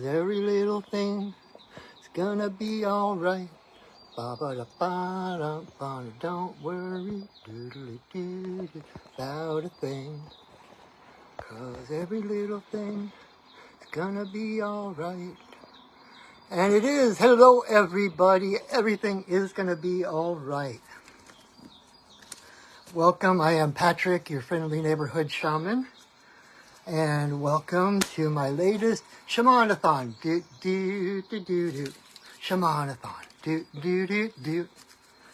Every little thing is gonna be alright. Ba-ba-da-ba-da-ba, don't worry about a thing. 'Cause every little thing is gonna be alright. And it is. Hello everybody. Everything is gonna be alright. Welcome. I am Patrick, your friendly neighborhood shaman. And welcome to my latest SHAMAN-athon. Do do do do do. SHAMAN-athon. Do do do do.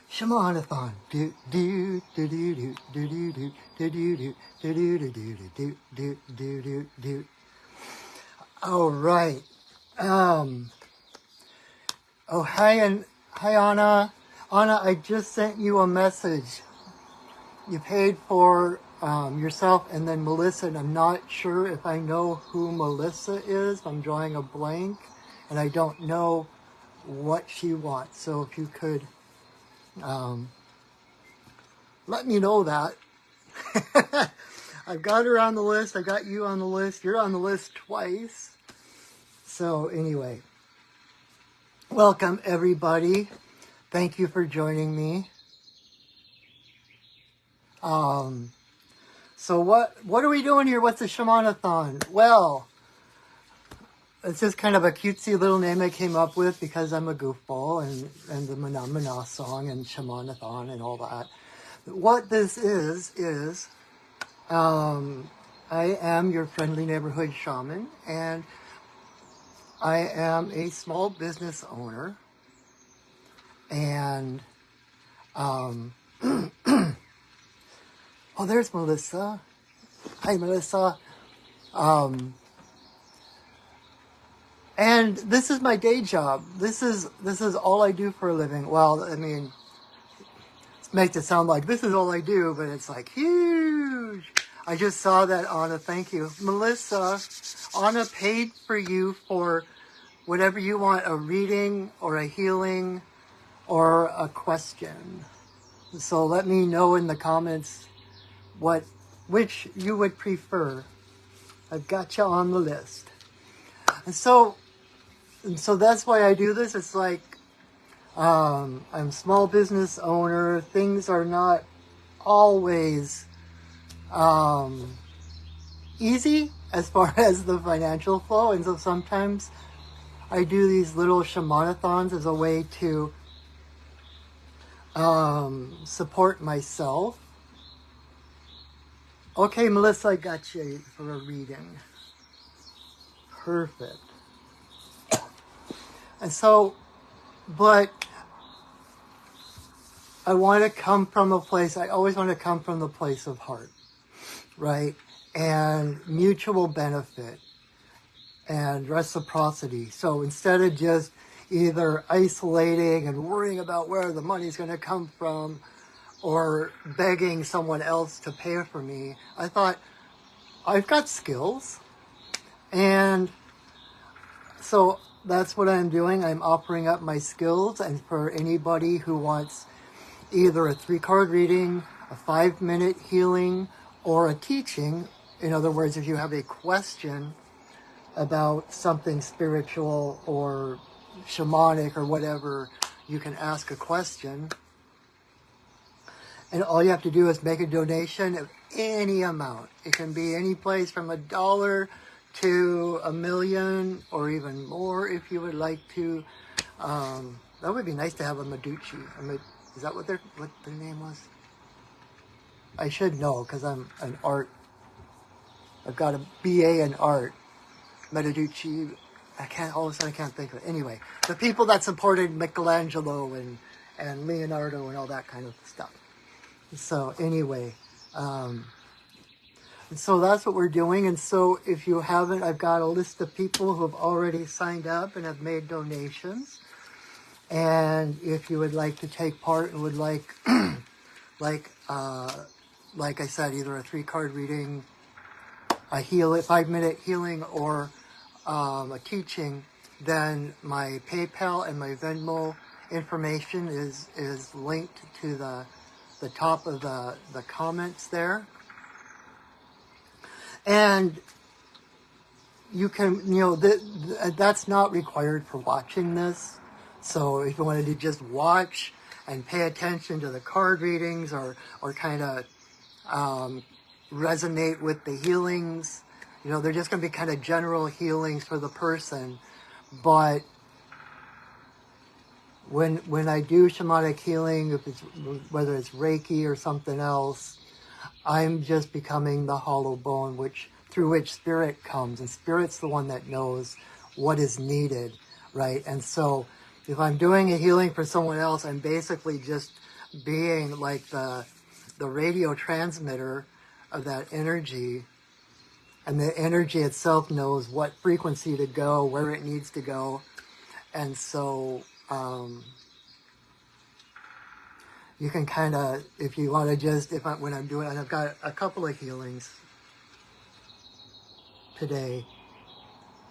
SHAMAN-athon. Do do do do do do do do do do do do do do do do do do. All right. Oh, hi Anna. Anna, I just sent you a message. You paid for yourself and then Melissa, and I'm not sure if I know who Melissa is. I'm drawing a blank, and I don't know what she wants. So if you could let me know that. I've got her on the list. I got you on the list. You're on the list twice. So anyway, welcome everybody. Thank you for joining me. So what are we doing here? What's a SHAMAN-athon? Well, it's just kind of a cutesy little name I came up with because I'm a goofball and the Mana song and SHAMAN-athon and all that. What this is I am your friendly neighborhood shaman, and I am a small business owner, and oh, there's Melissa. Hi, Melissa. And this is my day job. This is all I do for a living. Well, I mean, it makes it sound like this is all I do, but it's like huge. I just saw that, Anna. Thank you. Melissa, Anna paid for you for whatever you want, a reading or a healing or a question. So let me know in the comments which you would prefer. I've got you on the list. And so that's why I do this. It's like, I'm a small business owner. Things are not always easy as far as the financial flow. And so sometimes I do these little SHAMAN-athons as a way to support myself. Okay, Melissa, I got you for a reading. Perfect. And so, but I want to come from a place, I always want to come from the place of heart, right? And mutual benefit and reciprocity. So instead of just either isolating and worrying about where the money's going to come from, or begging someone else to pay for me, I thought, I've got skills. And so that's what I'm doing. I'm offering up my skills. And for anybody who wants either a 3-card reading, a 5-minute healing, or a teaching, in other words, if you have a question about something spiritual or shamanic or whatever, you can ask a question. And all you have to do is make a donation of any amount. It can be any place from $1 to $1 million or even more if you would like to. That would be nice to have a Medici. Is that what their name was? I should know because I'm an art. I've got a BA in art. Medici. All of a sudden I can't think of it. Anyway, the people that supported Michelangelo and Leonardo and all that kind of stuff. So anyway, so that's what we're doing. And so if you haven't, I've got a list of people who have already signed up and have made donations. And if you would like to take part and would like, like I said, either a 3-card reading, a 5-minute healing, or a teaching, then my PayPal and my Venmo information is linked to the top of the comments there. And you can, that's not required for watching this. So if you wanted to just watch and pay attention to the card readings, or kind of resonate with the healings, they're just going to be kind of general healings for the person. But when I do shamanic healing, whether it's Reiki or something else, I'm just becoming the hollow bone through which spirit comes, and spirit's the one that knows what is needed, right? And so if I'm doing a healing for someone else, I'm basically just being like the radio transmitter of that energy, and the energy itself knows what frequency to go, where it needs to go. And so you can kind of, if you want to just, when I'm doing, and I've got a couple of healings today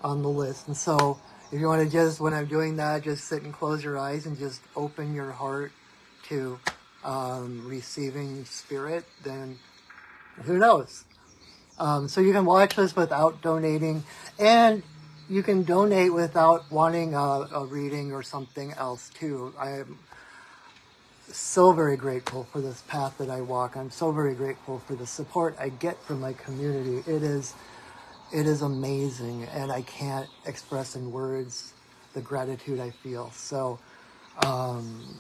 on the list. And so if you want to just, when I'm doing that, just sit and close your eyes and just open your heart to receiving spirit, then who knows? So you can watch this without donating, and you can donate without wanting a reading or something else too. I am so very grateful for this path that I walk. I'm so very grateful for the support I get from my community. It is amazing, and I can't express in words the gratitude I feel. So, and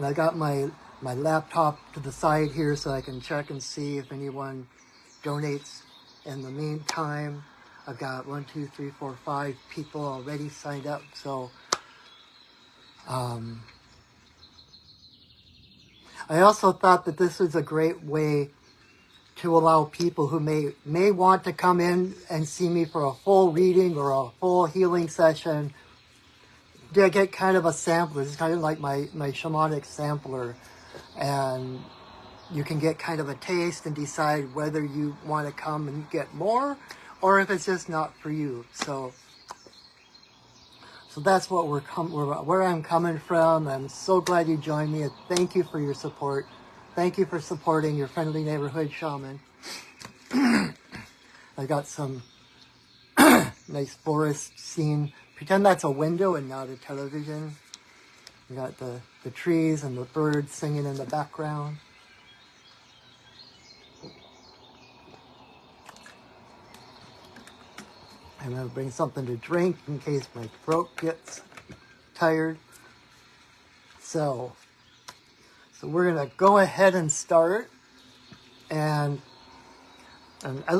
I got my laptop to the side here so I can check and see if anyone donates. In the meantime, I've got 1, 2, 3, 4, 5 people already signed up. So, I also thought that this is a great way to allow people who may want to come in and see me for a full reading or a full healing session to get kind of a sampler. It's kind of like my shamanic sampler, and you can get kind of a taste and decide whether you want to come and get more or if it's just not for you. So that's what where I'm coming from. I'm so glad you joined me, and thank you for your support. Thank you for supporting your friendly neighborhood shaman. I got some nice forest scene. Pretend that's a window and not a television. We got the trees and the birds singing in the background. I'm going to bring something to drink in case my throat gets tired. So we're going to go ahead and start. And I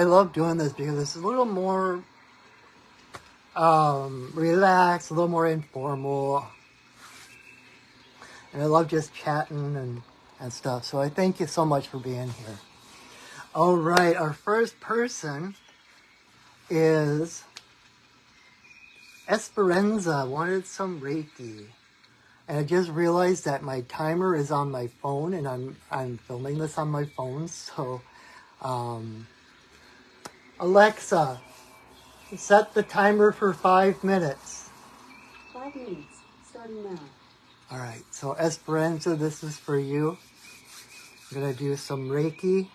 love doing this because it's a little more relaxed, a little more informal. And I love just chatting and stuff. So I thank you so much for being here. All right, our first person is Extravaganza. Wanted some Reiki. And I just realized that my timer is on my phone, and I'm filming this on my phone. So, Alexa, set the timer for 5 minutes. 5 minutes, starting now. All right, so Extravaganza, this is for you. I'm going to do some Reiki.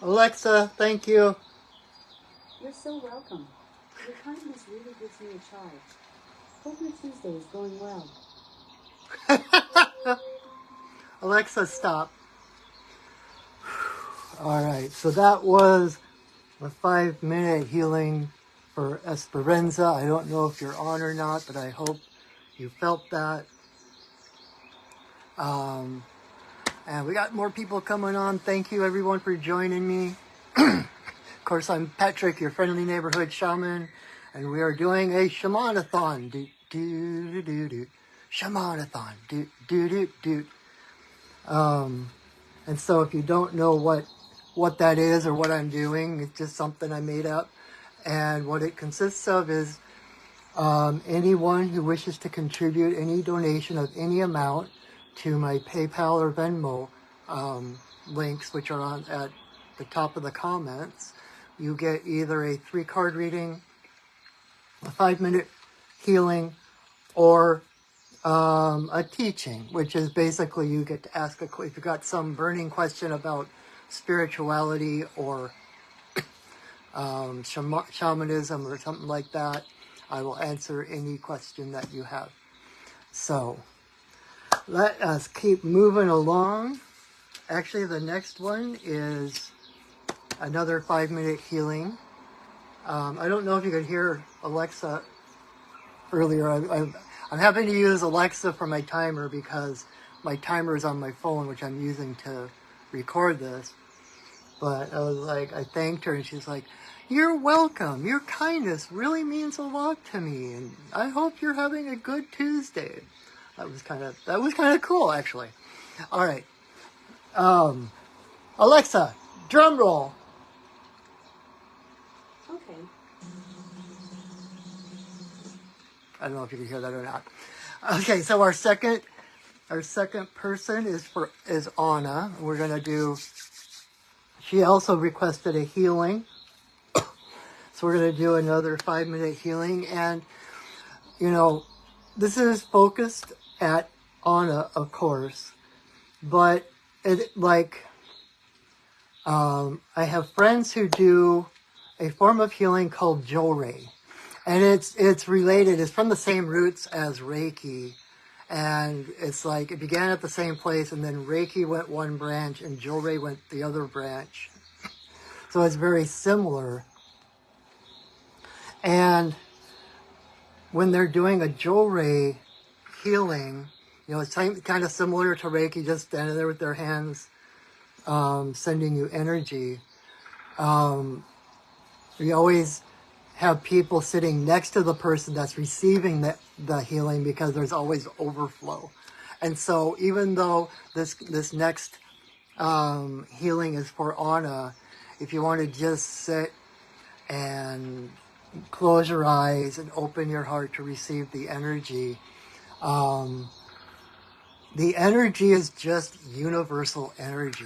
Alexa, thank you. You're so welcome. Your kindness really gives me a charge. Hope your Tuesday is going well. Alexa, stop. All right, so that was a 5-minute healing for Extravaganza. I don't know if you're on or not, but I hope you felt that. And we got more people coming on. Thank you, everyone, for joining me. Of course, I'm Patrick, your friendly neighborhood shaman, and we are doing a SHAMAN-athon. Do, do, do, do, do. SHAMAN-athon. Do, do, do, do. And so if you don't know what that is or what I'm doing, it's just something I made up. And what it consists of is anyone who wishes to contribute any donation of any amount to my PayPal or Venmo links, which are on at the top of the comments, you get either a 3-card reading, a 5-minute healing, or a teaching, which is basically you get to ask if you've got some burning question about spirituality or shamanism or something like that. I will answer any question that you have. So let us keep moving along. Actually, the next one is another 5-minute healing. I don't know if you could hear Alexa earlier. I'm having to use Alexa for my timer because my timer is on my phone, which I'm using to record this. But I was like, I thanked her, and she's like, "You're welcome. Your kindness really means a lot to me, and I hope you're having a good Tuesday." That was kind of cool, actually. All right, Alexa, drum roll. Okay. I don't know if you can hear that or not. Okay, so our second person is Anna. We're gonna do. She also requested a healing, so we're gonna do another 5-minute healing, and you know, this is focused at Anna, of course, but I have friends who do a form of healing called Jolray, and it's related. It's from the same roots as Reiki, and it's like it began at the same place, and then Reiki went one branch, and Jolray went the other branch. So it's very similar. And when they're doing a Jolray healing, it's kind of similar to Reiki, just standing there with their hands sending you energy. We always have people sitting next to the person that's receiving the healing because there's always overflow. And so even though this next healing is for Anna, if you want to just sit and close your eyes and open your heart to receive the energy is just universal energy.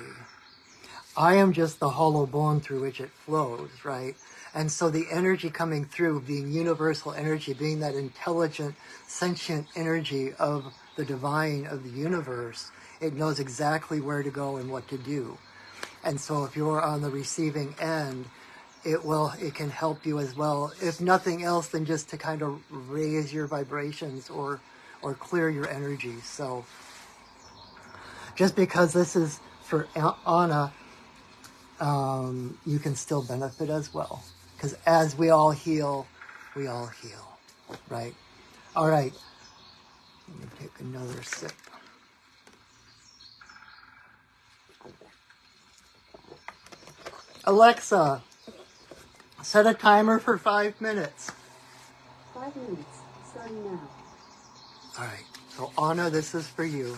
I am just the hollow bone through which it flows, right? And so the energy coming through, being universal energy, being that intelligent, sentient energy of the divine, of the universe, it knows exactly where to go and what to do. And so if you're on the receiving end, it can help you as well, if nothing else than just to kind of raise your vibrations or clear your energy. So just because this is for Anna, you can still benefit as well. Because as we all heal, right? All right. Let me take another sip. Alexa, set a timer for 5 minutes. 5 minutes, starting now. All right. So Anna, this is for you.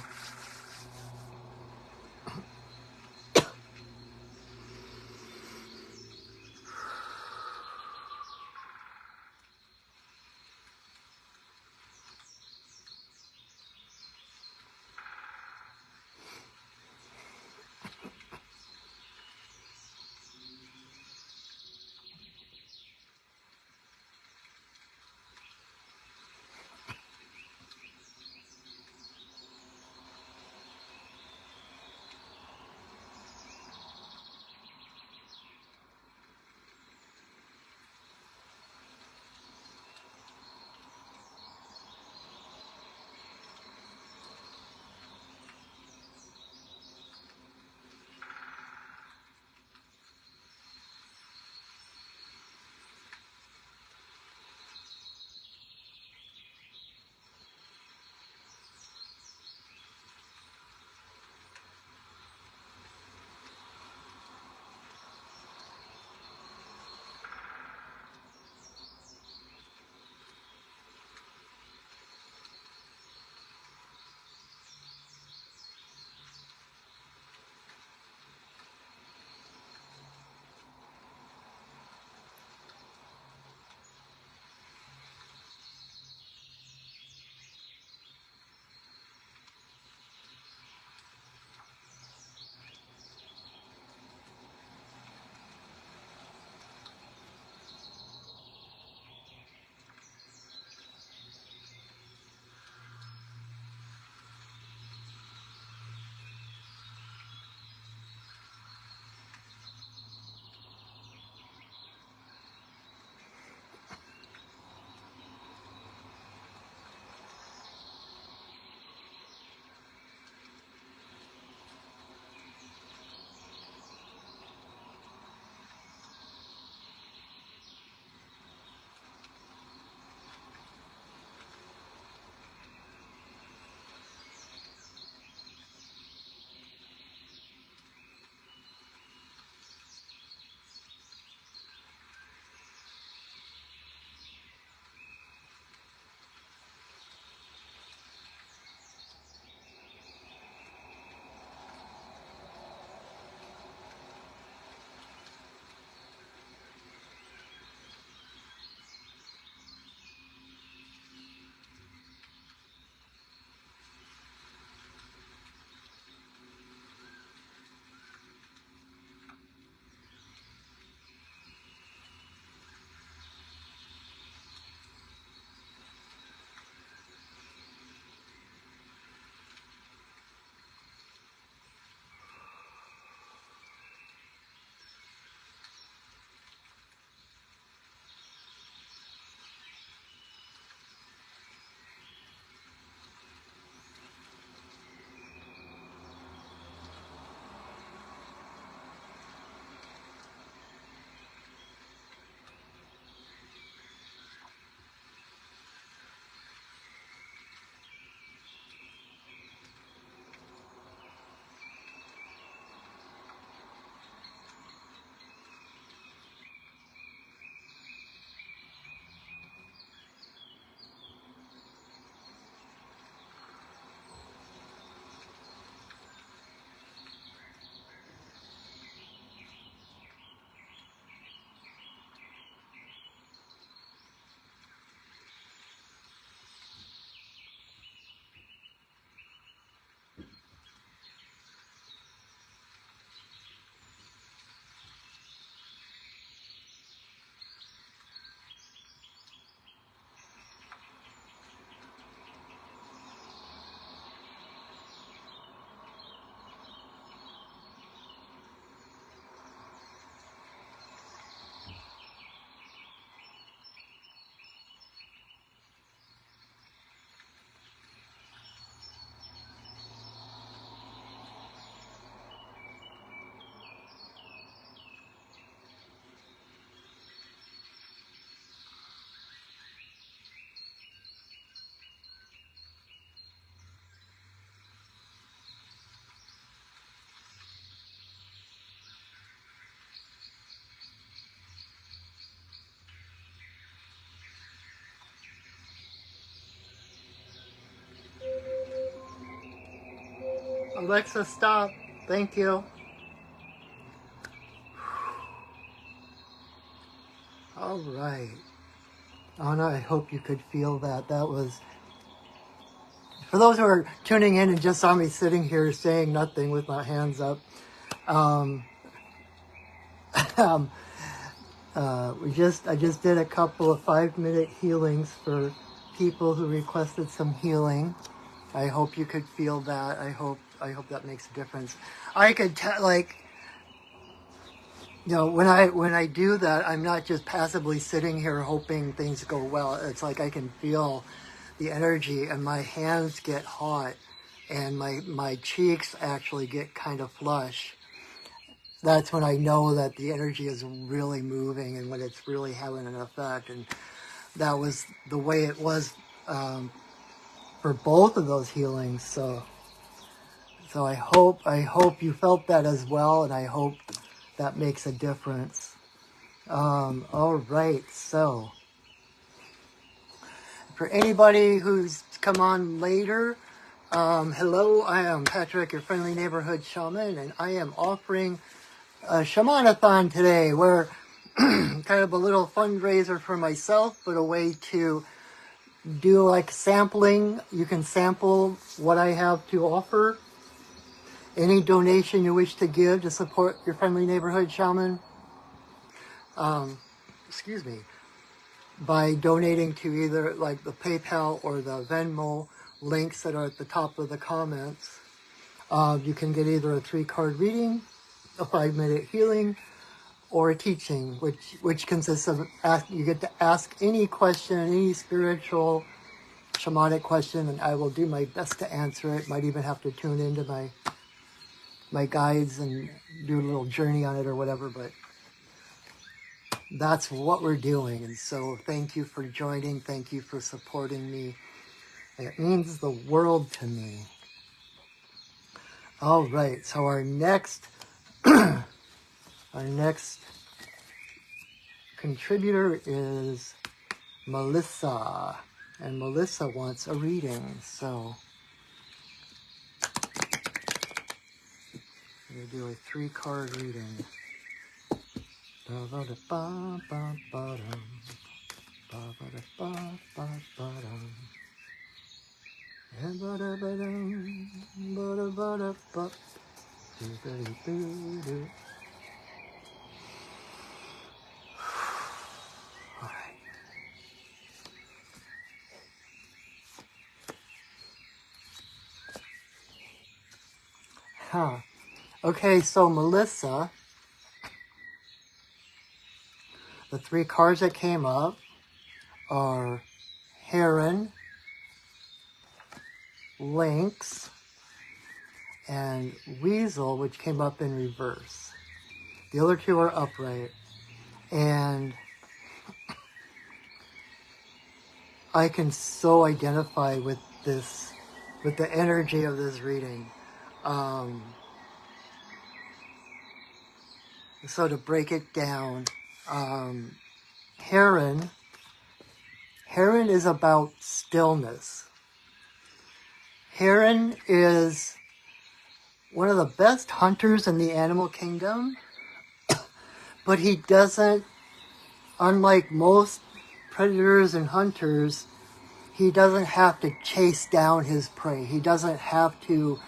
Alexa, stop. Thank you. All right. Anna, I hope you could feel that. That was, for those who are tuning in and just saw me sitting here saying nothing with my hands up, I just did a couple of 5-minute healings for people who requested some healing. I hope you could feel that. I hope that makes a difference. I could tell, like, you know, when I do that, I'm not just passively sitting here hoping things go well. It's like I can feel the energy, and my hands get hot, and my cheeks actually get kind of flush. That's when I know that the energy is really moving and when it's really having an effect. And that was the way it was for both of those healings. So I hope you felt that as well, and I hope that makes a difference. All right, so for anybody who's come on later, hello, I am Patrick, your friendly neighborhood shaman, and I am offering a SHAMAN-athon today, where kind of a little fundraiser for myself, but a way to do like sampling. You can sample what I have to offer. Any donation you wish to give to support your friendly neighborhood shaman, excuse me, by donating to either like the PayPal or the Venmo links that are at the top of the comments. You can get either a 3-card reading, a 5-minute healing, or a teaching, which consists of you get to ask any question, any spiritual, shamanic question, and I will do my best to answer it. Might even have to tune into my guides and do a little journey on it or whatever, but that's what we're doing. And so thank you for joining. Thank you for supporting me. It means the world to me. All right, so our next contributor is Melissa, and Melissa wants a reading, so I'm going to do a 3-card reading. Okay, so Melissa, the 3 cards that came up are Heron, Lynx, and Weasel, which came up in reverse. The other 2 are upright. And I can so identify with this, with the energy of this reading. So to break it down, Heron is about stillness. Heron is one of the best hunters in the animal kingdom, but he doesn't, unlike most predators and hunters, he doesn't have to chase down his prey. He doesn't have to,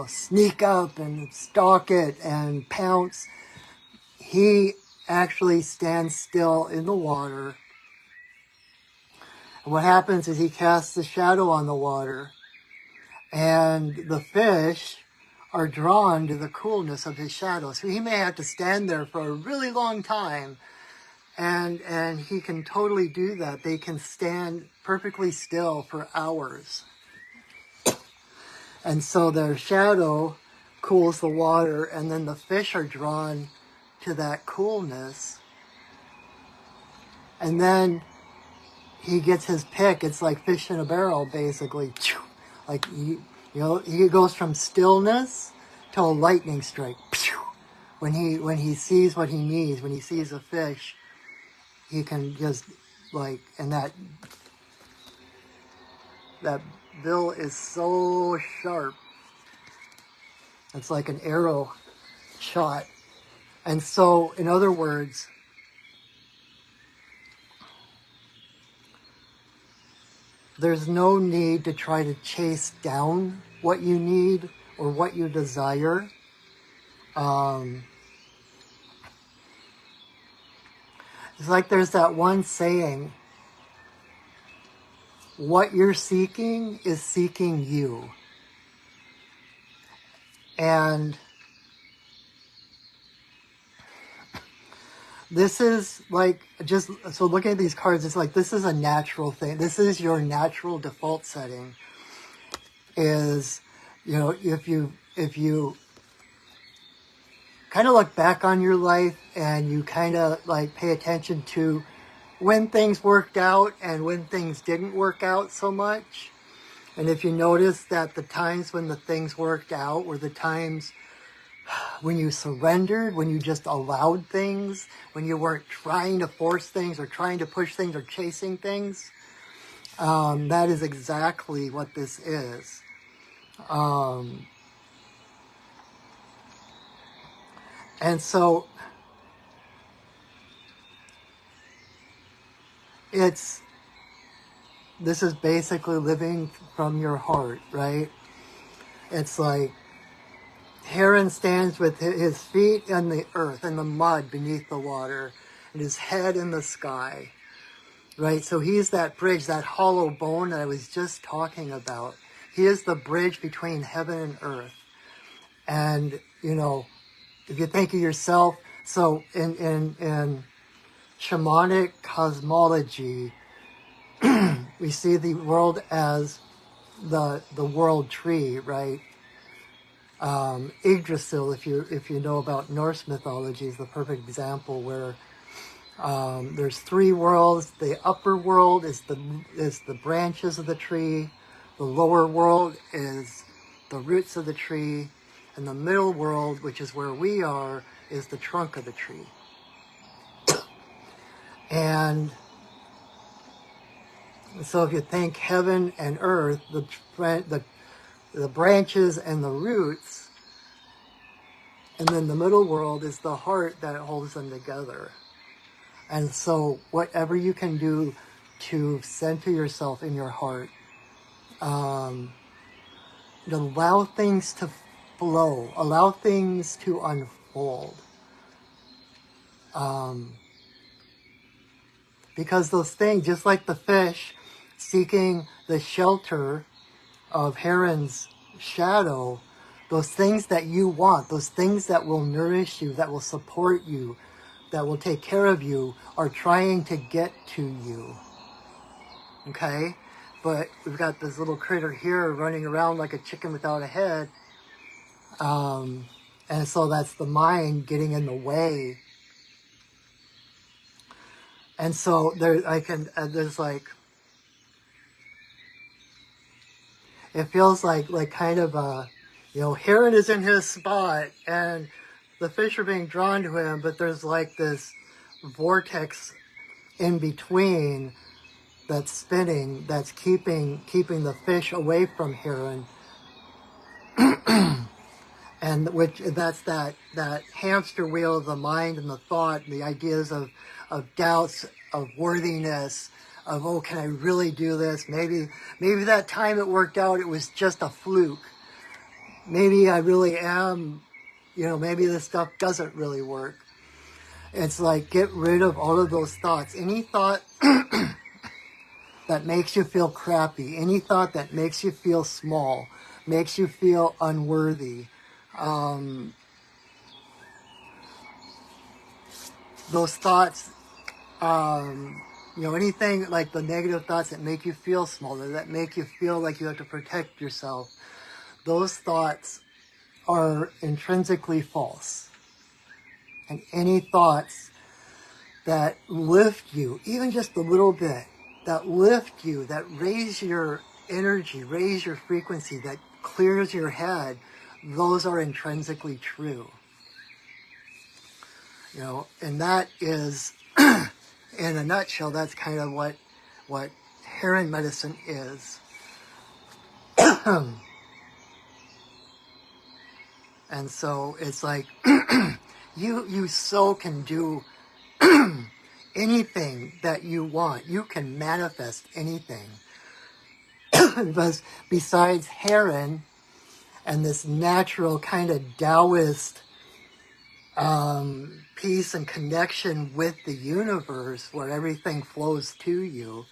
sneak up and stalk it and pounce. He actually stands still in the water. And what happens is he casts a shadow on the water, and the fish are drawn to the coolness of his shadow. So he may have to stand there for a really long time, and he can totally do that. They can stand perfectly still for hours. And so their shadow cools the water, and then the fish are drawn to that coolness. And then he gets his pick. It's like fish in a barrel, basically. Like, he goes from stillness to a lightning strike. When he sees what he needs, when he sees a fish, he can just, like, and that bill is so sharp. It's like an arrow shot. And so, in other words, there's no need to try to chase down what you need or what you desire. It's like there's that one saying, what you're seeking is seeking you. And this is like, just, so looking at these cards, it's like, this is a natural thing. This is your natural default setting is, you know, if you kind of look back on your life and you kind of like pay attention to when things worked out and when things didn't work out so much. And if you notice that the times when the things worked out were the times when you surrendered, when you just allowed things, when you weren't trying to force things or trying to push things or chasing things, that is exactly what this is. And so this is basically living from your heart, right? It's like Heron stands with his feet in the earth, in the mud beneath the water, and his head in the sky, right? So he's that bridge, that hollow bone that I was just talking about. He is the bridge between heaven and earth. And, you know, if you think of yourself, so in shamanic cosmology, we see the world as the world tree, right? Yggdrasil, if you know about Norse mythology, is the perfect example where there's three worlds. The upper world is the branches of the tree. The lower world is the roots of the tree. And the middle world, which is where we are, is the trunk of the tree. And so if you think heaven and earth, the branches and the roots, and then the middle world is the heart that holds them together. And so whatever you can do to center yourself in your heart, to allow things to flow, allow things to unfold. Because those things, just like the fish seeking the shelter of Heron's shadow, those things that you want, those things that will nourish you, that will support you, that will take care of you, are trying to get to you. Okay? But we've got this little critter here running around like a chicken without a head. And so that's the mind getting in the way. And so there's like, it feels like kind of a, you know, Heron is in his spot and the fish are being drawn to him, but there's like this vortex in between that's spinning, that's keeping the fish away from Heron. And that's that hamster wheel of the mind and the thought, and the ideas of doubts, of worthiness, of, oh, can I really do this? Maybe that time it worked out, it was just a fluke. Maybe I really am, you know, maybe this stuff doesn't really work. It's like, get rid of all of those thoughts. Any thought that makes you feel crappy, any thought that makes you feel small, makes you feel unworthy, those thoughts, you know, anything like the negative thoughts that make you feel smaller, that make you feel like you have to protect yourself, those thoughts are intrinsically false. And any thoughts that lift you, even just a little bit, that lift you, that raise your energy, raise your frequency, that clears your head, those are intrinsically true. You know, and that is, in a nutshell, that's kind of what Heron medicine is. And so it's like, you so can do anything that you want. You can manifest anything. But besides Heron and this natural kind of Taoist peace and connection with the universe where everything flows to you,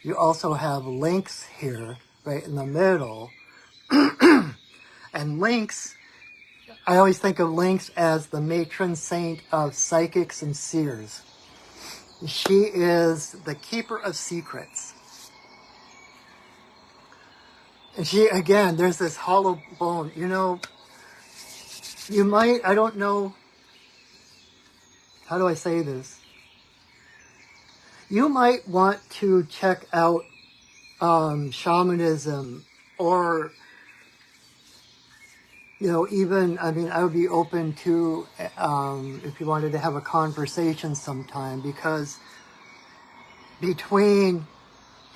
you also have Lynx here, right in the middle. And Lynx, I always think of Lynx as the matron saint of psychics and seers. She is the keeper of secrets. And she, again, there's this hollow bone. You know, you might, I don't know, how do I say this? You might want to check out shamanism, or, you know, even, I mean, I would be open to, if you wanted to have a conversation sometime, because between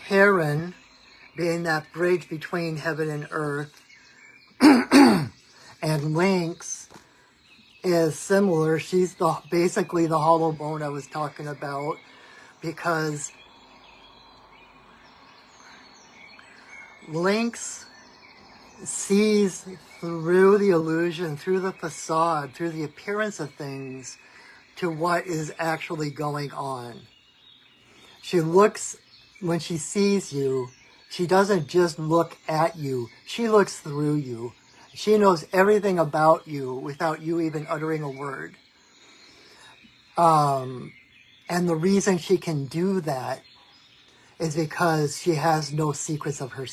Heron, being that bridge between heaven and earth, and Lynx is similar. She's basically the hollow bone I was talking about, because Lynx sees through the illusion, through the facade, through the appearance of things, to what is actually going on. She looks, when she sees you, she doesn't just look at you, she looks through you. She knows everything about you without you even uttering a word. And the reason she can do that is because she has no secrets of her,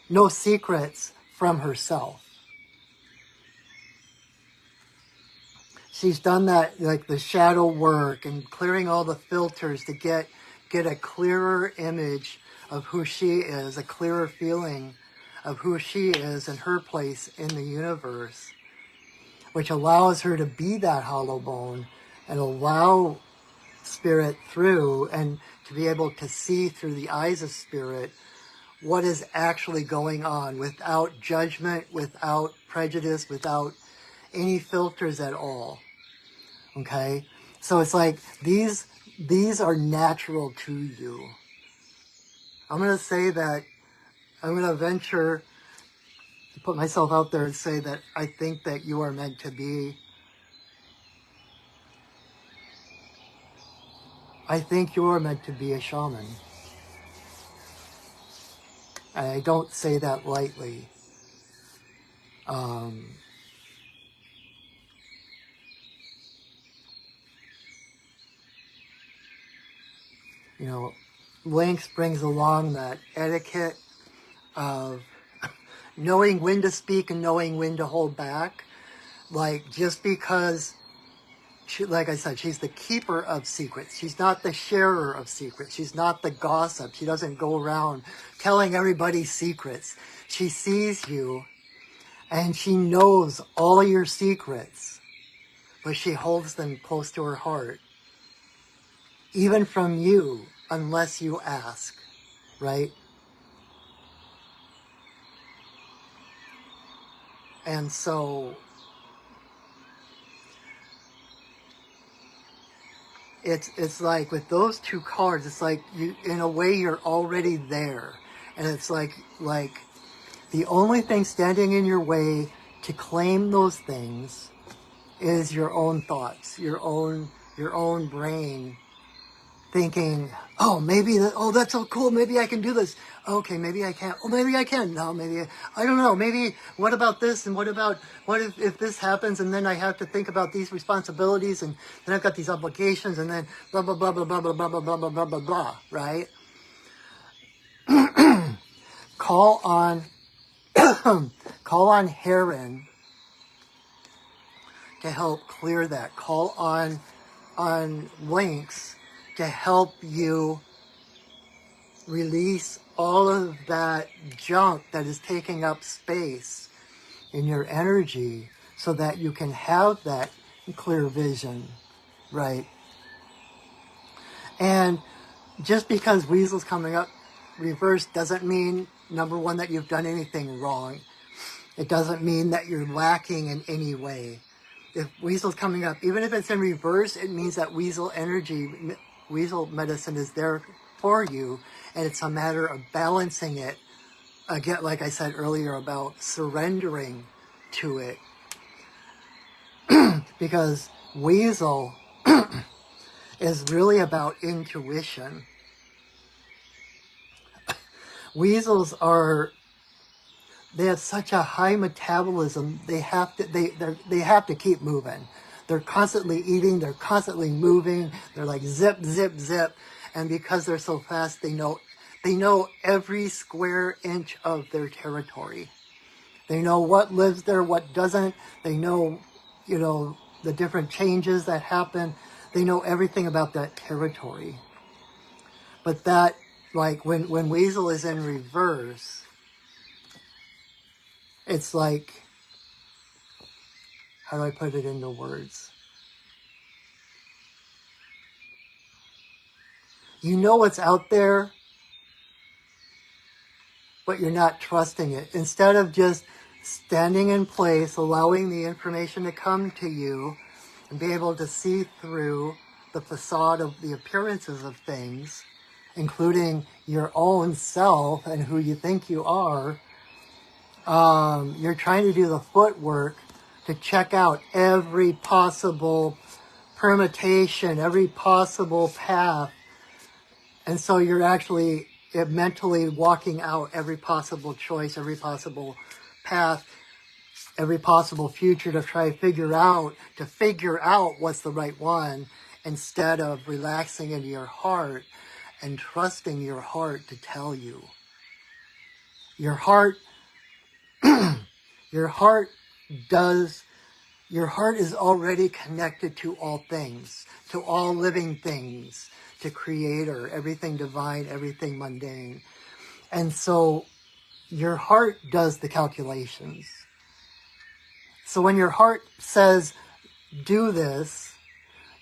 no secrets from herself. She's done that, like the shadow work and clearing all the filters to get a clearer image of who she is, a clearer feeling of who she is and her place in the universe, which allows her to be that hollow bone and allow spirit through, and to be able to see through the eyes of spirit what is actually going on without judgment, without prejudice, without any filters at all. Okay? So it's like these are natural to you. I'm going to say that, I'm going to venture to put myself out there and say that I think that you are meant to be. I think you are meant to be a shaman. And I don't say that lightly. You know, Lynx brings along that etiquette of knowing when to speak and knowing when to hold back. Like, just because, she, like I said, she's the keeper of secrets. She's not the sharer of secrets. She's not the gossip. She doesn't go around telling everybody secrets. She sees you and she knows all of your secrets, but she holds them close to her heart. Even from you, unless you ask, right? And so it's like with those two cards, it's like you, in a way, you're already there. And it's like the only thing standing in your way to claim those things is your own thoughts, your own brain thinking, oh, maybe that, oh, that's so cool, maybe I can do this. Okay, maybe I can't. Oh, maybe I can. No, maybe I don't know. Maybe what about this, and what if this happens, and then I have to think about these responsibilities, and then I've got these obligations, and then blah blah blah blah blah blah blah blah blah blah blah blah blah. Right? Call on Heron to help clear that. Call on Lynx to help you release all of that junk that is taking up space in your energy, so that you can have that clear vision, right? And just because Weasel's coming up, reverse doesn't mean, number one, that you've done anything wrong. It doesn't mean that you're lacking in any way. If weasel's coming up, even if it's in reverse, it means that weasel energy, weasel medicine is there for you, and it's a matter of balancing it. Again, like I said earlier, about surrendering to it. Because weasel is really about intuition. Weasels they have such a high metabolism. They have to keep moving. They're constantly eating. They're constantly moving. They're like zip, zip, zip. And because they're so fast, they know every square inch of their territory. They know what lives there, what doesn't. They know, the different changes that happen. They know everything about that territory. But that, like, when weasel is in reverse, it's like, how do I put it into words? You know what's out there, but you're not trusting it. Instead of just standing in place, allowing the information to come to you, and be able to see through the facade of the appearances of things, including your own self and who you think you are, you're trying to do the footwork to check out every possible permutation, every possible path. And so you're actually mentally walking out every possible choice, every possible path, every possible future to try to figure out what's the right one, instead of relaxing into your heart and trusting your heart to tell you. Your heart is already connected to all things, to all living things, to Creator, everything divine, everything mundane. And so your heart does the calculations. So when your heart says, do this,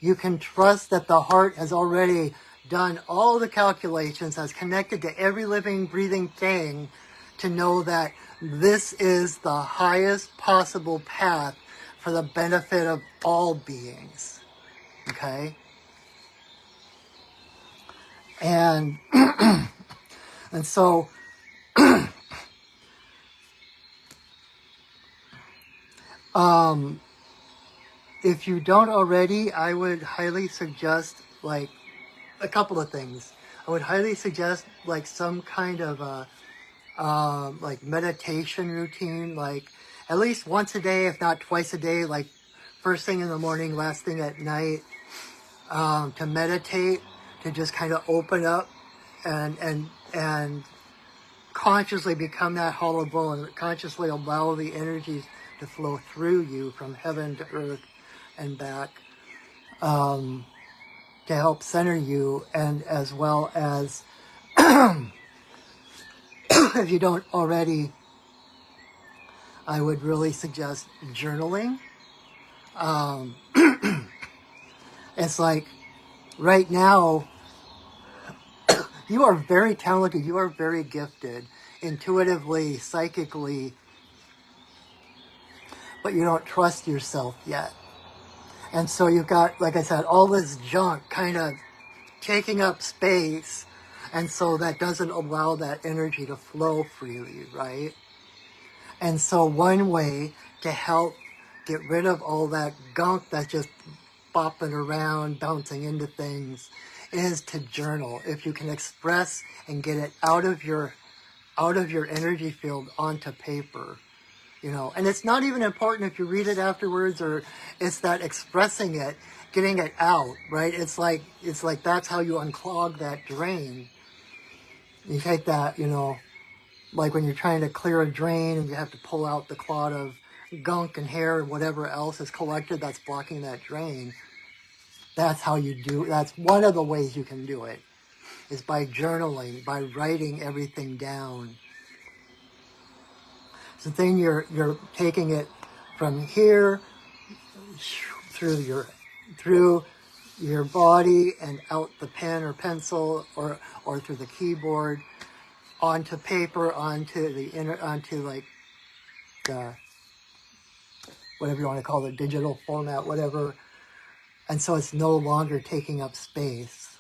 you can trust that the heart has already done all the calculations, has connected to every living, breathing thing to know that this is the highest possible path for the benefit of all beings. Okay? And and so if you don't already, I would highly suggest like a couple of things. I would highly suggest like some kind of like meditation routine, like at least once a day, if not twice a day, like first thing in the morning, last thing at night, to meditate, to just kind of open up and consciously become that hollow bowl and consciously allow the energies to flow through you from heaven to earth and back, to help center you, and as well as if you don't already, I would really suggest journaling. It's like right now, you are very talented, you are very gifted, intuitively, psychically, but you don't trust yourself yet. And so you've got, like I said, all this junk kind of taking up space, and so that doesn't allow that energy to flow freely, right? And so one way to help get rid of all that gunk that's just bopping around, bouncing into things, is to journal. If you can express and get it out of your energy field onto paper, and it's not even important if you read it afterwards, or it's that expressing it, getting it out, right? It's like that's how you unclog that drain. You take that, like when you're trying to clear a drain and you have to pull out the clot of gunk and hair and whatever else is collected that's blocking that drain. That's how you do. That's one of the ways you can do it, is by journaling, by writing everything down. So then you're taking it from here through your body and out the pen or pencil or through the keyboard onto paper, onto like the, whatever you want to call it, digital format, whatever. And so it's no longer taking up space.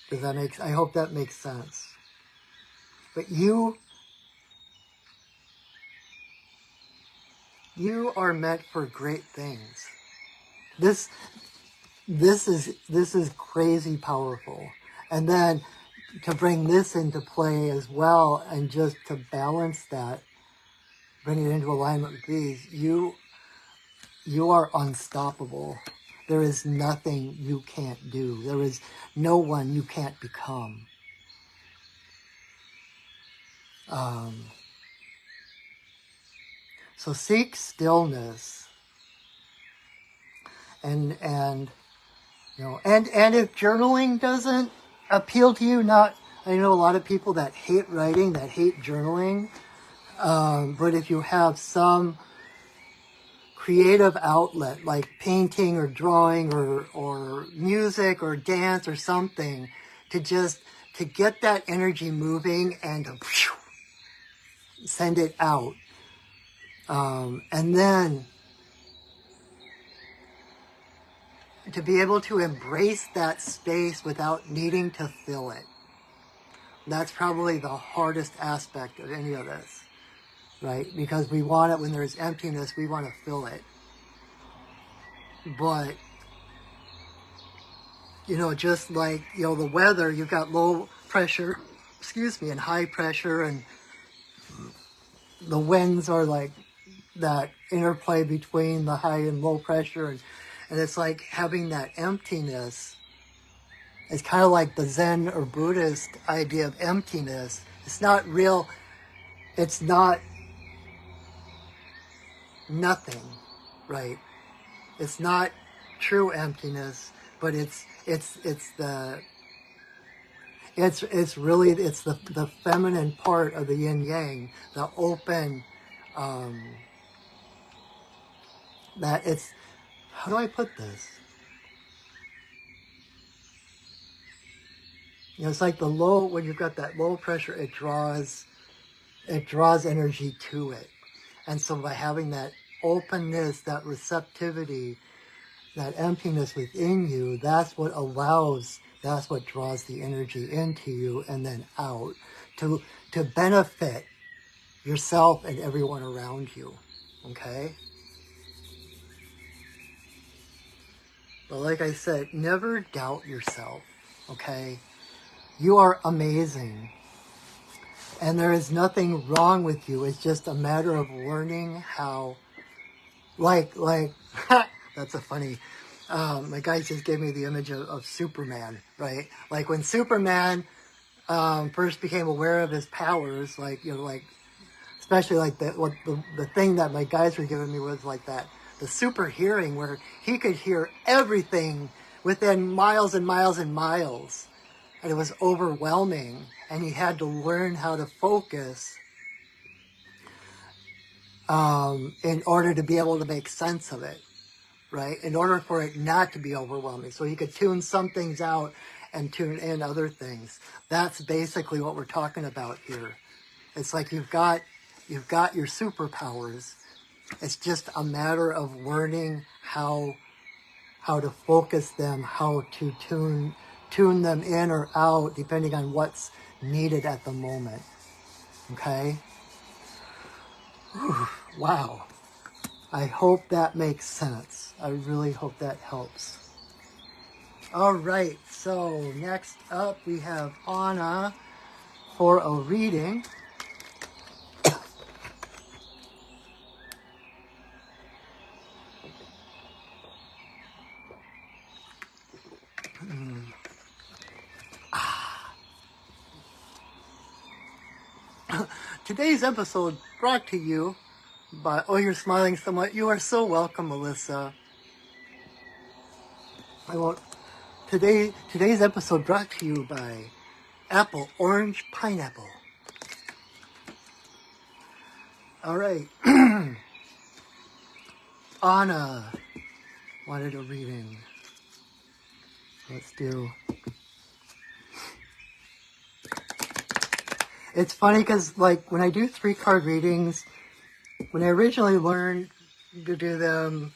Does that make, I hope that makes sense. But you are meant for great things. This is crazy powerful. And then to bring this into play as well, and just to balance that, bring it into alignment with these, you are unstoppable. There is nothing you can't do. There is no one you can't become. So seek stillness, and you know, and if journaling doesn't appeal to you, I know a lot of people that hate writing, that hate journaling, but if you have some creative outlet like painting or drawing or music or dance or something, to get that energy moving and to send it out. And then to be able to embrace that space without needing to fill it. That's probably the hardest aspect of any of this, right? Because we want it, when there's emptiness, we want to fill it. But, you know, just like, you know, the weather, you've got low pressure, and high pressure, and the winds are like that interplay between the high and low pressure, and it's like having that emptiness. It's kind of like the Zen or Buddhist idea of emptiness. It's not real. It's not nothing, right? It's not true emptiness, but it's really the feminine part of the yin yang, the open, that it's, how do I put this? You know, it's like when you've got that low pressure, it draws energy to it. And so by having that openness, that receptivity, that emptiness within you, that's what draws the energy into you and then out to benefit yourself and everyone around you. Okay? But like I said, never doubt yourself. Okay? You are amazing. And there is nothing wrong with you. It's just a matter of learning how, like, that's a funny, my guy just gave me the image of Superman, right? Like when Superman first became aware of his powers, like, you know, like, especially like the thing that my guys were giving me was like that, the super hearing, where he could hear everything within miles and miles and miles. And it was overwhelming, and he had to learn how to focus in order to be able to make sense of it, right? In order for it not to be overwhelming. So he could tune some things out and tune in other things. That's basically what we're talking about here. It's like you've got your superpowers. It's just a matter of learning how to focus them, how to tune them in or out, depending on what's needed at the moment. Okay? Whew, wow. I hope that makes sense. I really hope that helps. All right, so next up we have Anna for a reading. Today's episode brought to you by, oh, you're smiling somewhat. You are so welcome, Melissa. Today's episode brought to you by Apple Orange Pineapple. All right. Anna wanted a reading. Let's do It's funny because, like, when I do 3-card readings, when I originally learned to do them,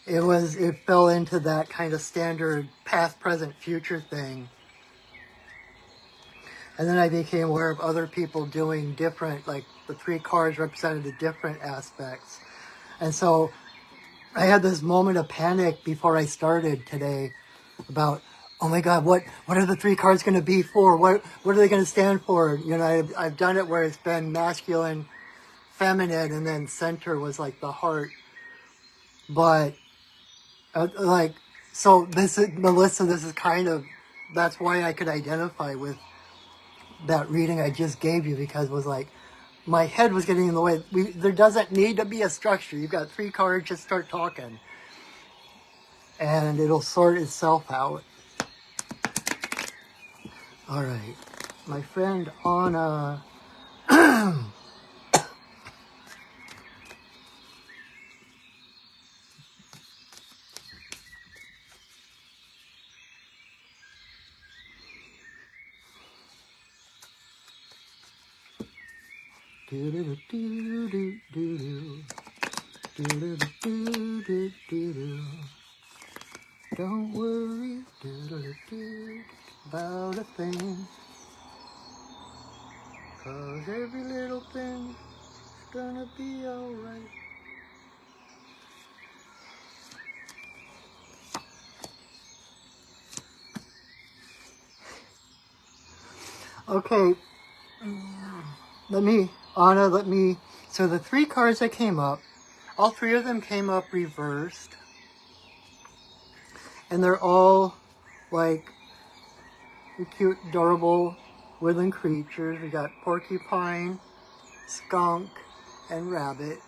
it fell into that kind of standard past, present, future thing. And then I became aware of other people doing different, like the 3 cards represented the different aspects. And so I had this moment of panic before I started today about, oh my God, what are the 3 cards going to be for? What are they going to stand for? You know, I've done it where it's been masculine, feminine, and then center was like the heart. But so this is, Melissa, this is kind of, that's why I could identify with that reading I just gave you, because it was like, my head was getting in the way. There doesn't need to be a structure. You've got 3 cards, just start talking. And it'll sort itself out. All right. My friend Anna. Don't worry about a thing, 'cause every little thing's gonna be alright. Okay, so the 3 cards that came up, all 3 of them came up reversed. And they're all like cute, adorable woodland creatures. We got porcupine, skunk, and rabbit.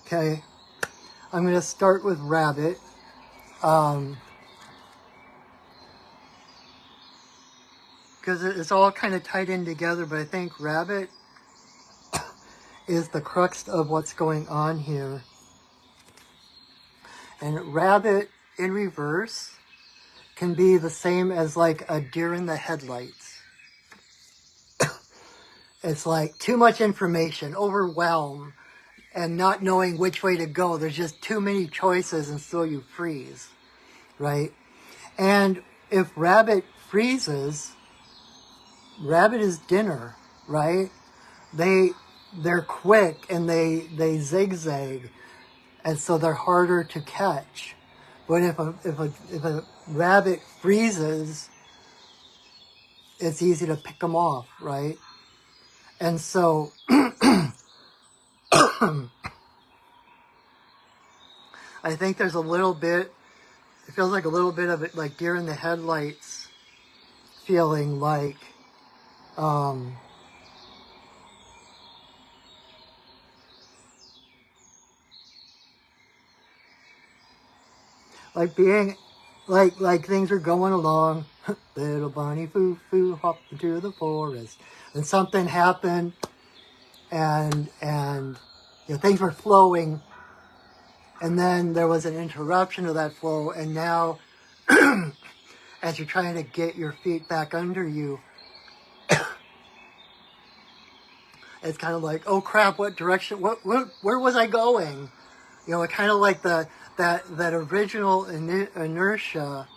Okay, I'm going to start with rabbit. Because it's all kind of tied in together, but I think rabbit is the crux of what's going on here. And rabbit in reverse can be the same as like a deer in the headlights. It's like too much information, overwhelm, and not knowing which way to go. There's just too many choices, and so you freeze, right? And if rabbit freezes, rabbit is dinner, right? They're quick and they zigzag, and so they're harder to catch. But if a rabbit freezes, it's easy to pick them off, right? And so I think there's a little bit, it feels like a little bit of it, like deer in the headlights feeling, like being, like things are going along. Little bunny foo foo hopped into the forest, and something happened, and you know, things were flowing, and then there was an interruption of that flow, and now as you're trying to get your feet back under you, it's kind of like, oh crap, what direction, where was I going? You know, it kind of like that original inertia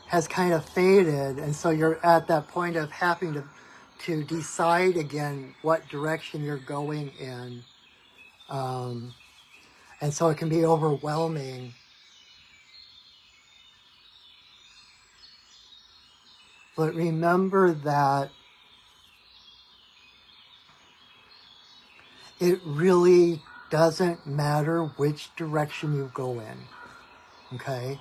has kind of faded, and so you're at that point of having to decide again what direction you're going in. And so it can be overwhelming. But remember that it really doesn't matter which direction you go in, okay?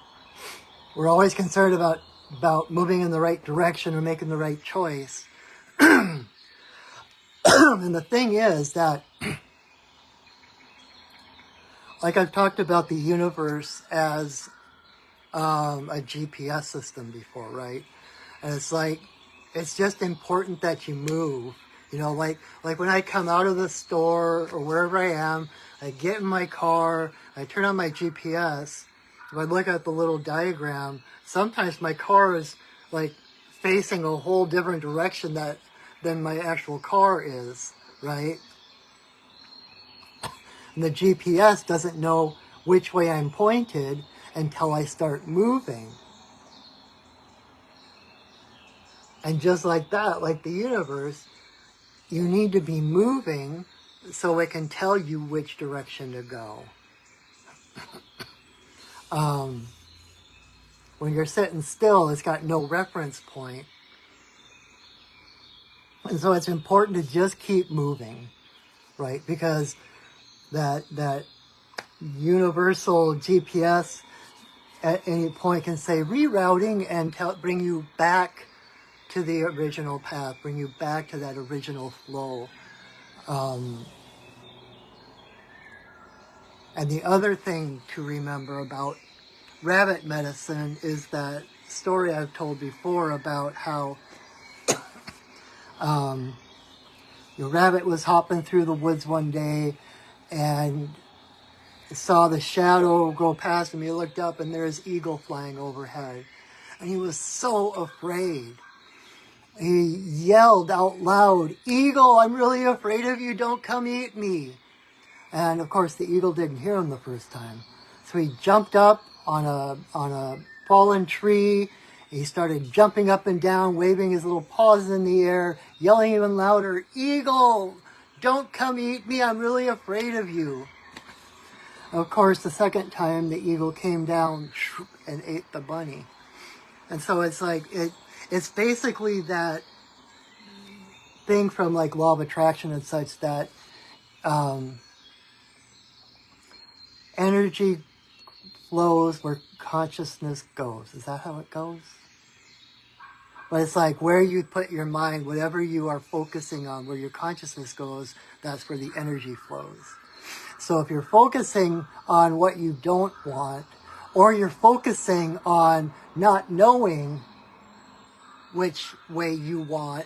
We're always concerned about moving in the right direction or making the right choice. And the thing is that, like I've talked about the universe as a GPS system before, right? And it's like, it's just important that you move. You know, like when I come out of the store or wherever I am, I get in my car, I turn on my GPS. If I look at the little diagram, sometimes my car is like facing a whole different direction than my actual car is, right? And the GPS doesn't know which way I'm pointed until I start moving. And just like that, like the universe, you need to be moving so it can tell you which direction to go. When you're sitting still, it's got no reference point. And so it's important to just keep moving, right? Because that universal GPS at any point can say rerouting and bring you back to the original path, bring you back to that original flow. And the other thing to remember about rabbit medicine is that story I've told before about how the rabbit was hopping through the woods one day and saw the shadow go past him. He looked up and there's eagle flying overhead. And he was so afraid. He yelled out loud, "Eagle, I'm really afraid of you. Don't come eat me." And of course the eagle didn't hear him the first time. So he jumped up on a fallen tree. He started jumping up and down, waving his little paws in the air, yelling even louder, "Eagle, don't come eat me. I'm really afraid of you." Of course, the second time the eagle came down and ate the bunny. And so it's like, it's basically that thing from like law of attraction and such that energy flows where consciousness goes. Is that how it goes? But it's like where you put your mind, whatever you are focusing on, where your consciousness goes, that's where the energy flows. So if you're focusing on what you don't want, or you're focusing on not knowing which way you want,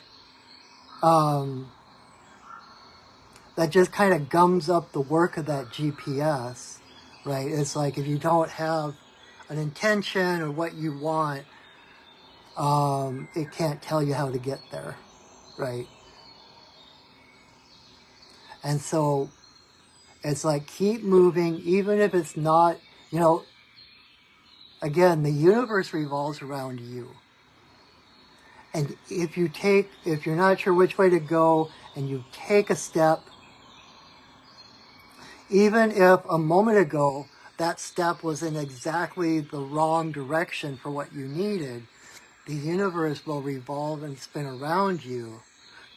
that just kind of gums up the work of that GPS, right? It's like if you don't have an intention or what you want, it can't tell you how to get there, right? And so it's like keep moving, even if it's not, you know, again, the universe revolves around you. And if you're not sure which way to go and you take a step, even if a moment ago that step was in exactly the wrong direction for what you needed, the universe will revolve and spin around you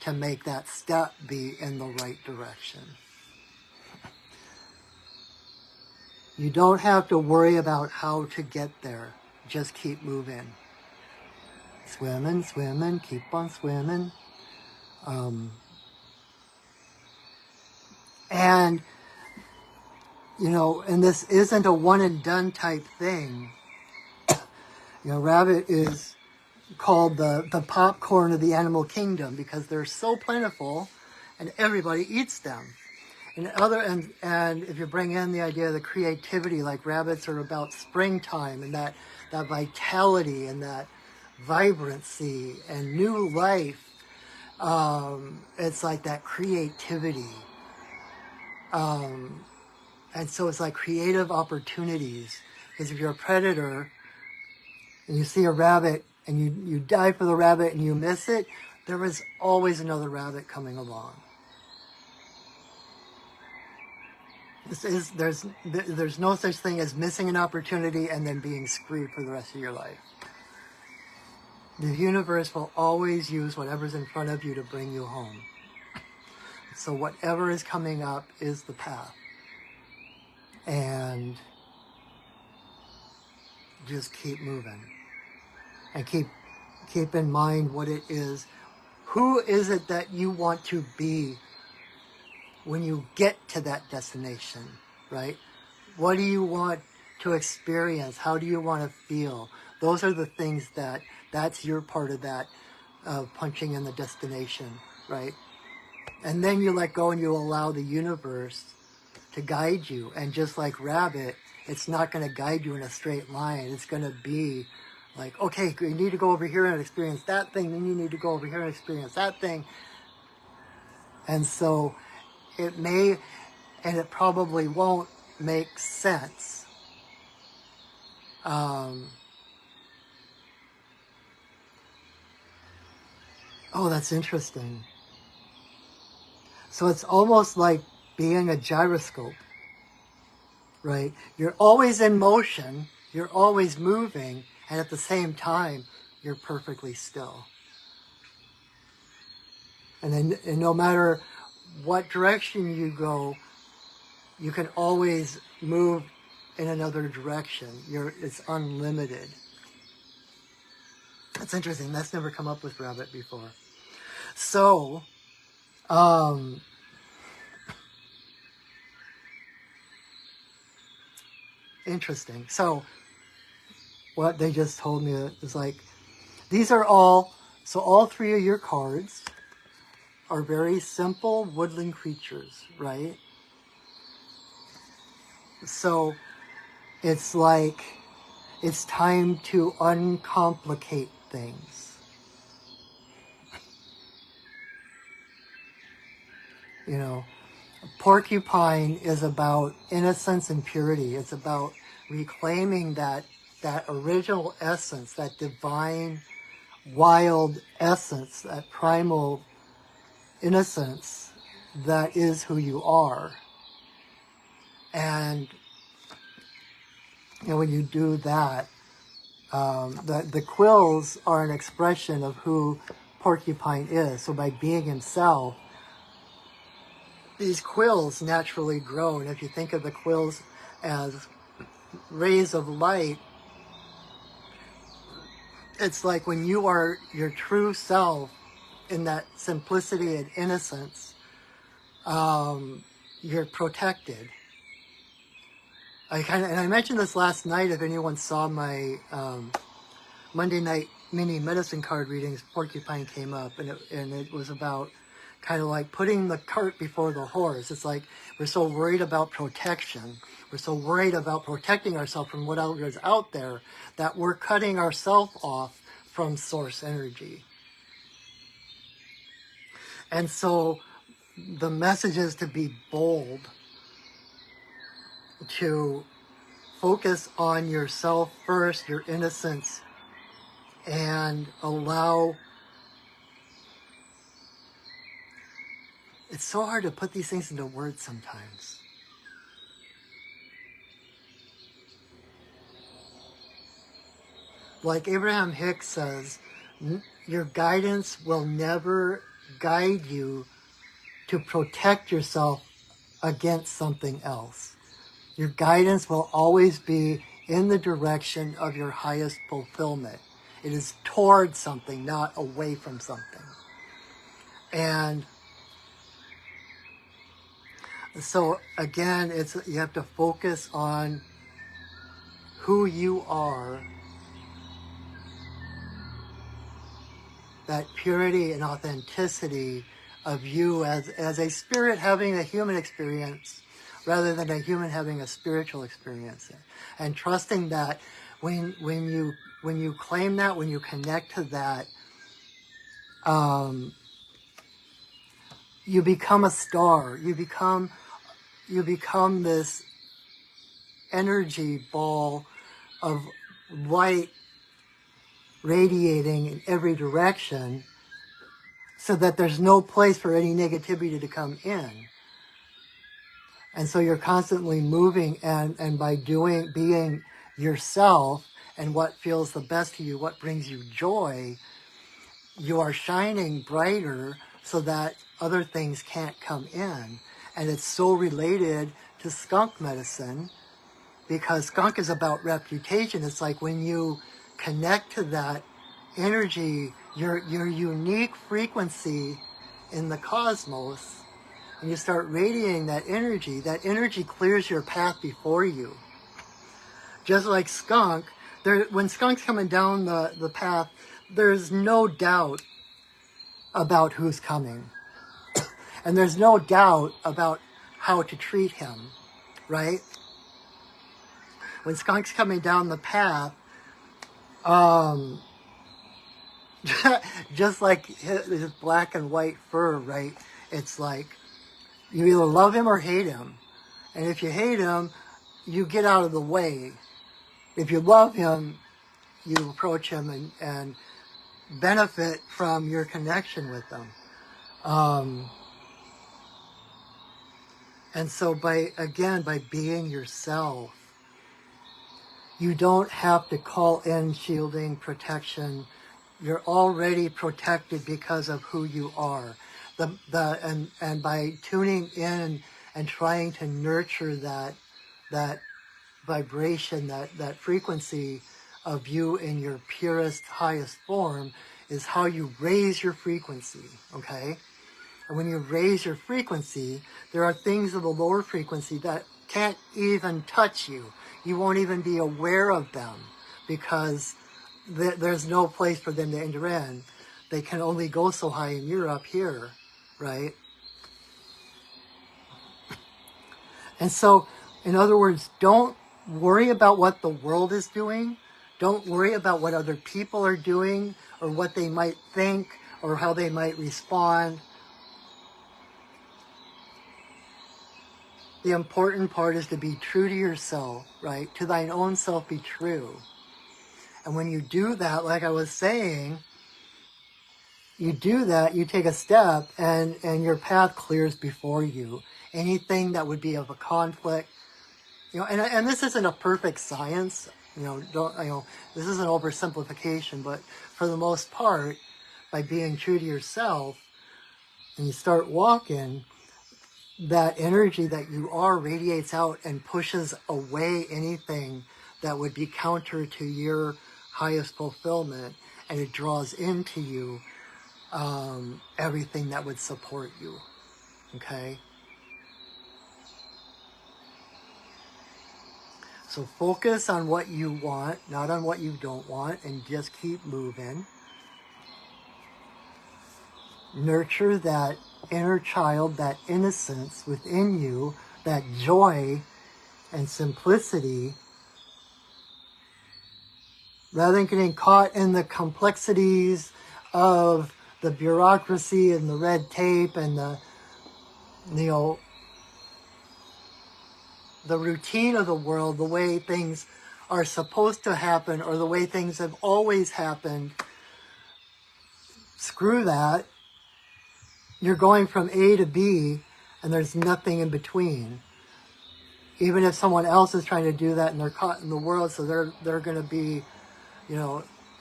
to make that step be in the right direction. You don't have to worry about how to get there. Just keep moving. Swimming, swimming, keep on swimming. And, you know, and this isn't a one and done type thing. You know, rabbit is called the popcorn of the animal kingdom because they're so plentiful and everybody eats them. And if you bring in the idea of the creativity, like rabbits are about springtime and that vitality and that vibrancy and new life, it's like that creativity. And so it's like creative opportunities. Because if you're a predator and you see a rabbit and you dive for the rabbit and you miss it, there is always another rabbit coming along. There's no such thing as missing an opportunity and then being screwed for the rest of your life. The universe will always use whatever's in front of you to bring you home. So whatever is coming up is the path. And just keep moving. And keep in mind what it is. Who is it that you want to be when you get to that destination, right? What do you want to experience? How do you want to feel? Those are the things that's your part of that punching in the destination, right? And then you let go and you allow the universe to guide you. And just like rabbit, it's not going to guide you in a straight line. It's going to be like, okay, you need to go over here and experience that thing. Then you need to go over here and experience that thing. And so it may, and it probably won't make sense. Oh, that's interesting. So it's almost like being a gyroscope, right? You're always in motion, you're always moving, and at the same time, you're perfectly still. And no matter what direction you go, you can always move in another direction. It's unlimited. That's interesting. That's never come up with rabbit before. So, interesting. So, what they just told me is like, these are all three of your cards are very simple woodland creatures, right? So, it's like, it's time to uncomplicate things. You know, porcupine is about innocence and purity. It's about reclaiming that original essence, that divine, wild essence, that primal innocence that is who you are. And when you do that, the quills are an expression of who porcupine is. So by being himself, these quills naturally grow. And if you think of the quills as rays of light, it's like when you are your true self in that simplicity and innocence, you're protected. And I mentioned this last night, if anyone saw my Monday night mini medicine card readings, porcupine came up, and it was about kind of like putting the cart before the horse. It's like we're so worried about protection. We're so worried about protecting ourselves from whatever is out there that we're cutting ourselves off from source energy. And so the message is to be bold, to focus on yourself first, your innocence, and allow. It's so hard to put these things into words sometimes. Like Abraham Hicks says, your guidance will never guide you to protect yourself against something else. Your guidance will always be in the direction of your highest fulfillment. It is toward something, not away from something. And so again, you have to focus on who you are, that purity and authenticity of you as a spirit having a human experience rather than a human having a spiritual experience. And trusting that when you claim that, when you connect to that, you become a star. You become this energy ball of light radiating in every direction, so that there's no place for any negativity to come in. And so you're constantly moving, and by being yourself and what feels the best to you, what brings you joy, you are shining brighter so that other things can't come in. And it's so related to skunk medicine, because skunk is about reputation. It's like when you connect to that energy, your unique frequency in the cosmos, and you start radiating that energy clears your path before you. Just like skunk, when skunk's coming down the path, there's no doubt about who's coming. And there's no doubt about how to treat him, right? When Skunk's coming down the path, just like his black and white fur, right? It's like you either love him or hate him. And if you hate him, you get out of the way. If you love him, you approach him and benefit from your connection with him. And so by being yourself, you don't have to call in shielding protection. You're already protected because of who you are. And by tuning in and trying to nurture that vibration, that frequency of you in your purest, highest form is how you raise your frequency, okay? And when you raise your frequency, there are things of the lower frequency that can't even touch you. You won't even be aware of them because there's no place for them to enter in. They can only go so high, and you're up here, right? And so, in other words, don't worry about what the world is doing. Don't worry about what other people are doing or what they might think or how they might respond. The important part is to be true to yourself, right? To thine own self be true. And when you do that, like I was saying, you do that, you take a step, and your path clears before you. Anything that would be of a conflict, and this isn't a perfect science, this is an oversimplification, but for the most part, by being true to yourself, and you start walking, that energy that you are radiates out and pushes away anything that would be counter to your highest fulfillment, and it draws into you everything that would support you, okay? So focus on what you want, not on what you don't want, and just keep moving. Nurture that inner child, that innocence within you, that joy and simplicity, rather than getting caught in the complexities of the bureaucracy and the red tape and the routine of the world, the way things are supposed to happen or the way things have always happened. Screw that. You're going from A to B and there's nothing in between. Even if someone else is trying to do that and they're caught in the world, so they're going to be,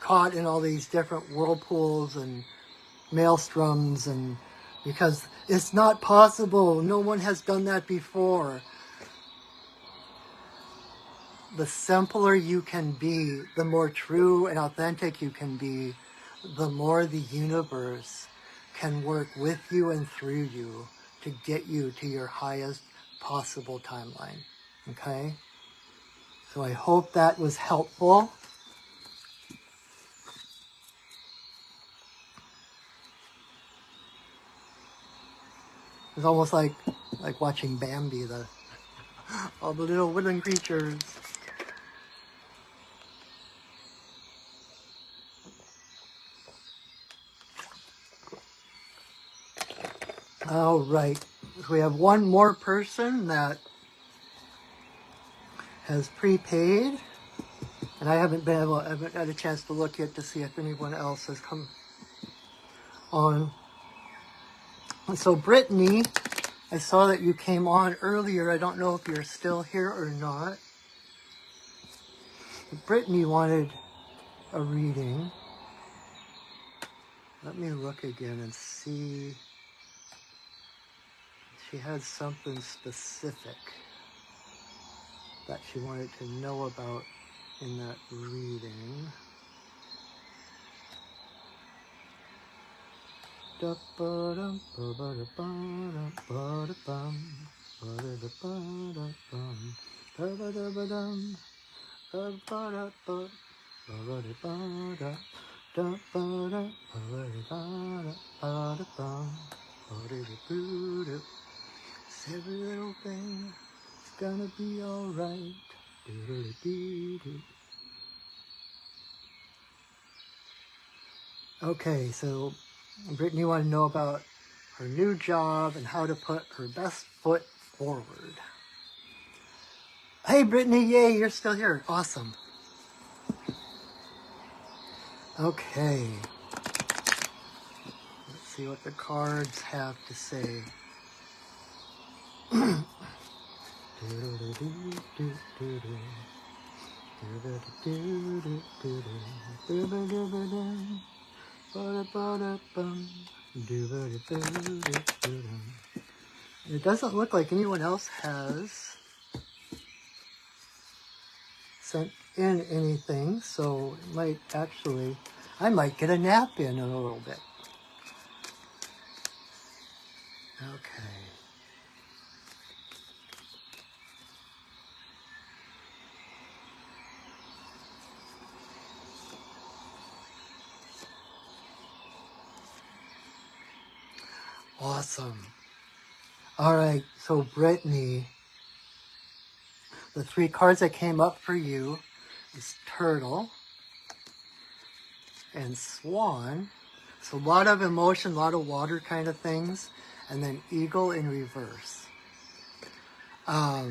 caught in all these different whirlpools and maelstroms, and because it's not possible. No one has done that before. The simpler you can be, the more true and authentic you can be, the more the universe can work with you and through you to get you to your highest possible timeline. Okay? So I hope that was helpful. It's almost like watching Bambi, all the little wooden creatures. All right. We have one more person that has prepaid, and I haven't had a chance to look yet to see if anyone else has come on. So Brittany, I saw that you came on earlier. I don't know if you're still here or not. Brittany wanted a reading. Let me look again and see. She had something specific that she wanted to know about in that reading. Every little thing is gonna be alright. Okay, so Brittany wanted to know about her new job and how to put her best foot forward. Hey Brittany, yay, you're still here. Awesome. Okay. Let's see what the cards have to say. It doesn't look like anyone else has sent in anything, so it might actually, I might get a nap in a little bit. Okay. Awesome. All right, so Brittany, the three cards that came up for you is Turtle and Swan. So a lot of emotion, a lot of water kind of things. And then Eagle in reverse. All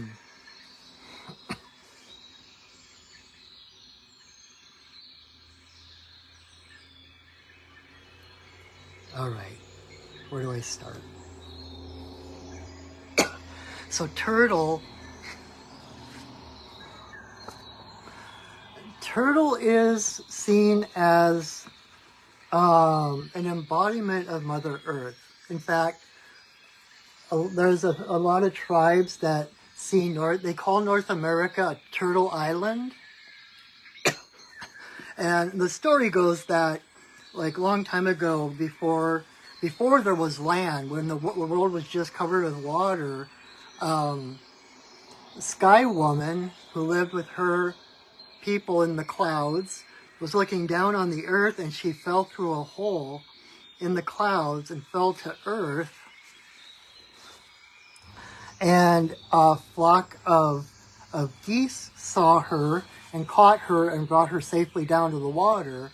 right, where do I start? So Turtle is seen as an embodiment of Mother Earth. In fact, there's a lot of tribes that see they call North America a turtle island. And the story goes that, like a long time ago, before there was land, when the world was just covered with water, Sky Woman, who lived with her people in the clouds, was looking down on the earth, and she fell through a hole in the clouds and fell to earth. And a flock of geese saw her and caught her and brought her safely down to the water.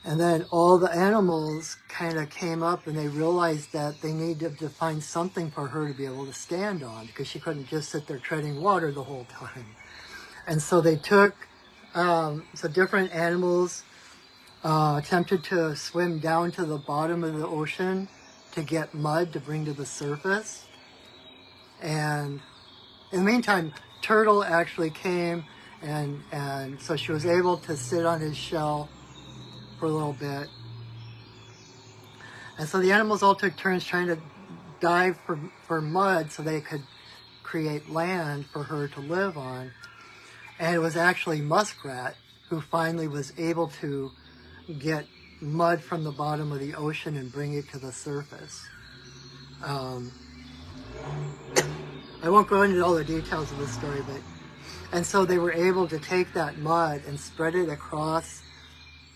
And then all the animals kind of came up and they realized that they needed to find something for her to be able to stand on, because she couldn't just sit there treading water the whole time. And so they took, so different animals attempted to swim down to the bottom of the ocean to get mud to bring to the surface. And in the meantime, Turtle actually came, and so she was able to sit on his shell for a little bit. And so the animals all took turns trying to dive for mud so they could create land for her to live on. And it was actually Muskrat who finally was able to get mud from the bottom of the ocean and bring it to the surface. I won't go into all the details of the story, and so they were able to take that mud and spread it across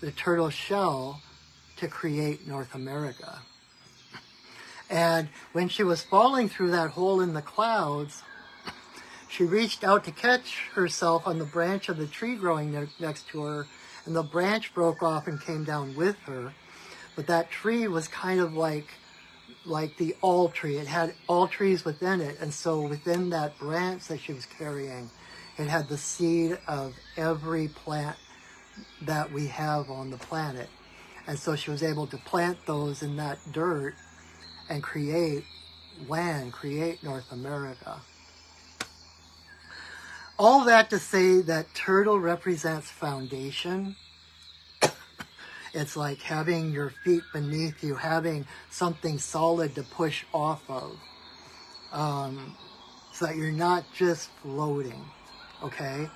the turtle shell to create North America. And when she was falling through that hole in the clouds, she reached out to catch herself on the branch of the tree growing next to her, and the branch broke off and came down with her. But that tree was kind of like the all tree. It had all trees within it, and so within that branch that she was carrying, it had the seed of every plant that we have on the planet. And so she was able to plant those in that dirt and create land, create North America. All that to say that Turtle represents foundation. It's like having your feet beneath you, having something solid to push off of, so that you're not just floating, okay?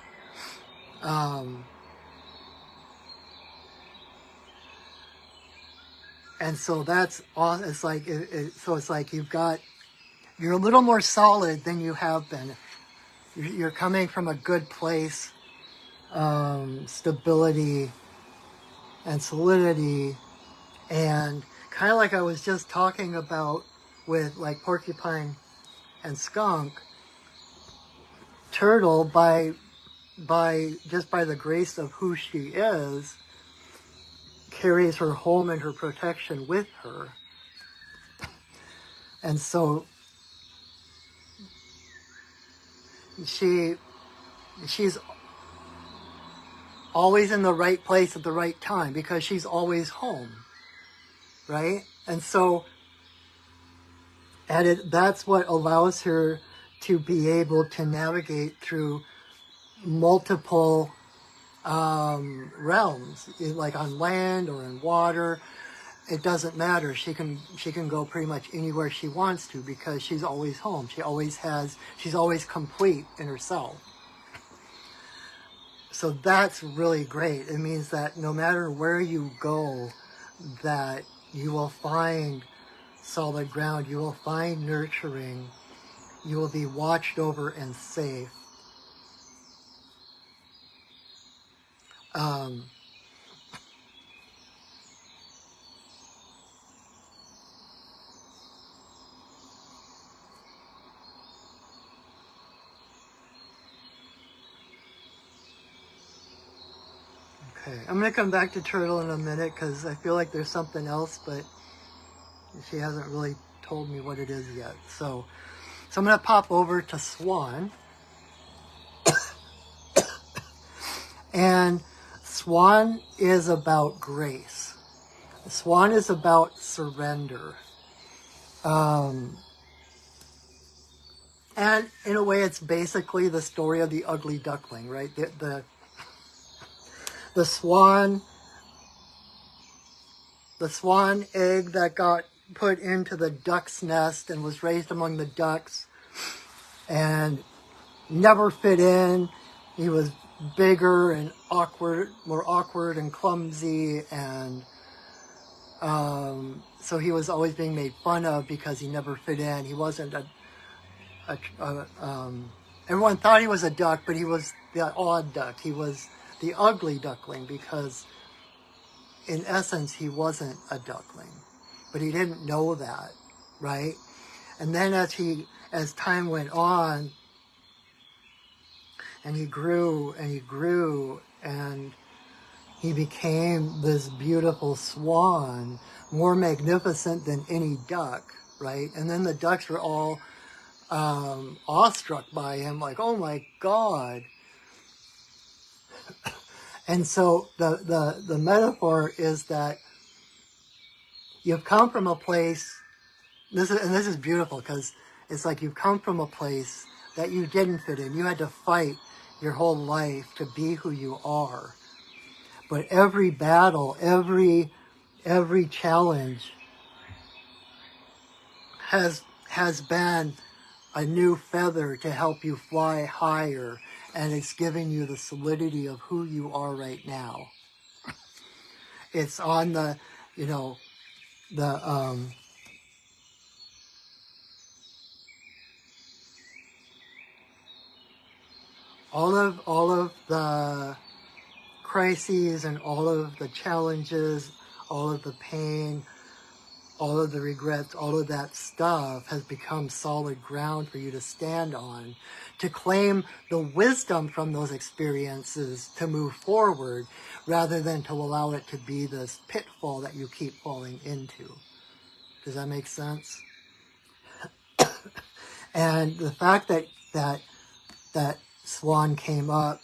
And so that's all. It's like so it's like you're a little more solid than you have been. You're coming from a good place, stability and solidity, and kind of like I was just talking about with like porcupine and skunk, turtle by the grace of who she is, carries her home and her protection with her. And so she's always in the right place at the right time because she's always home, right? And so, that's what allows her to be able to navigate through multiple realms, like on land or in water. It doesn't matter. She can go pretty much anywhere she wants to because she's always home. She's always complete in herself. So that's really great. It means that no matter where you go, that you will find solid ground, you will find nurturing, you will be watched over and safe. Okay, I'm going to come back to turtle in a minute because I feel like there's something else, but she hasn't really told me what it is yet. So I'm going to pop over to swan. And swan is about grace. Swan is about surrender. And in a way, it's basically the story of the ugly duckling, right? The swan egg that got put into the duck's nest and was raised among the ducks and never fit in. He was bigger and more awkward and clumsy, and so he was always being made fun of because he never fit in. He wasn't everyone thought he was a duck, but he was the odd duck. He was the ugly duckling because in essence he wasn't a duckling, but he didn't know that, right? And then as time went on, and he grew and he grew and he became this beautiful swan, more magnificent than any duck, right? And then the ducks were all awestruck by him, like, oh my God. And so the metaphor is that you've come from a place, this is beautiful because it's like you've come from a place that you didn't fit in. You had to fight your whole life to be who you are. But every battle, every challenge has been a new feather to help you fly higher, and it's giving you the solidity of who you are right now. It's on the, all of the crises and all of the challenges, all of the pain, all of the regrets, all of that stuff has become solid ground for you to stand on, to claim the wisdom from those experiences to move forward, rather than to allow it to be this pitfall that you keep falling into. Does that make sense? And the fact that swan came up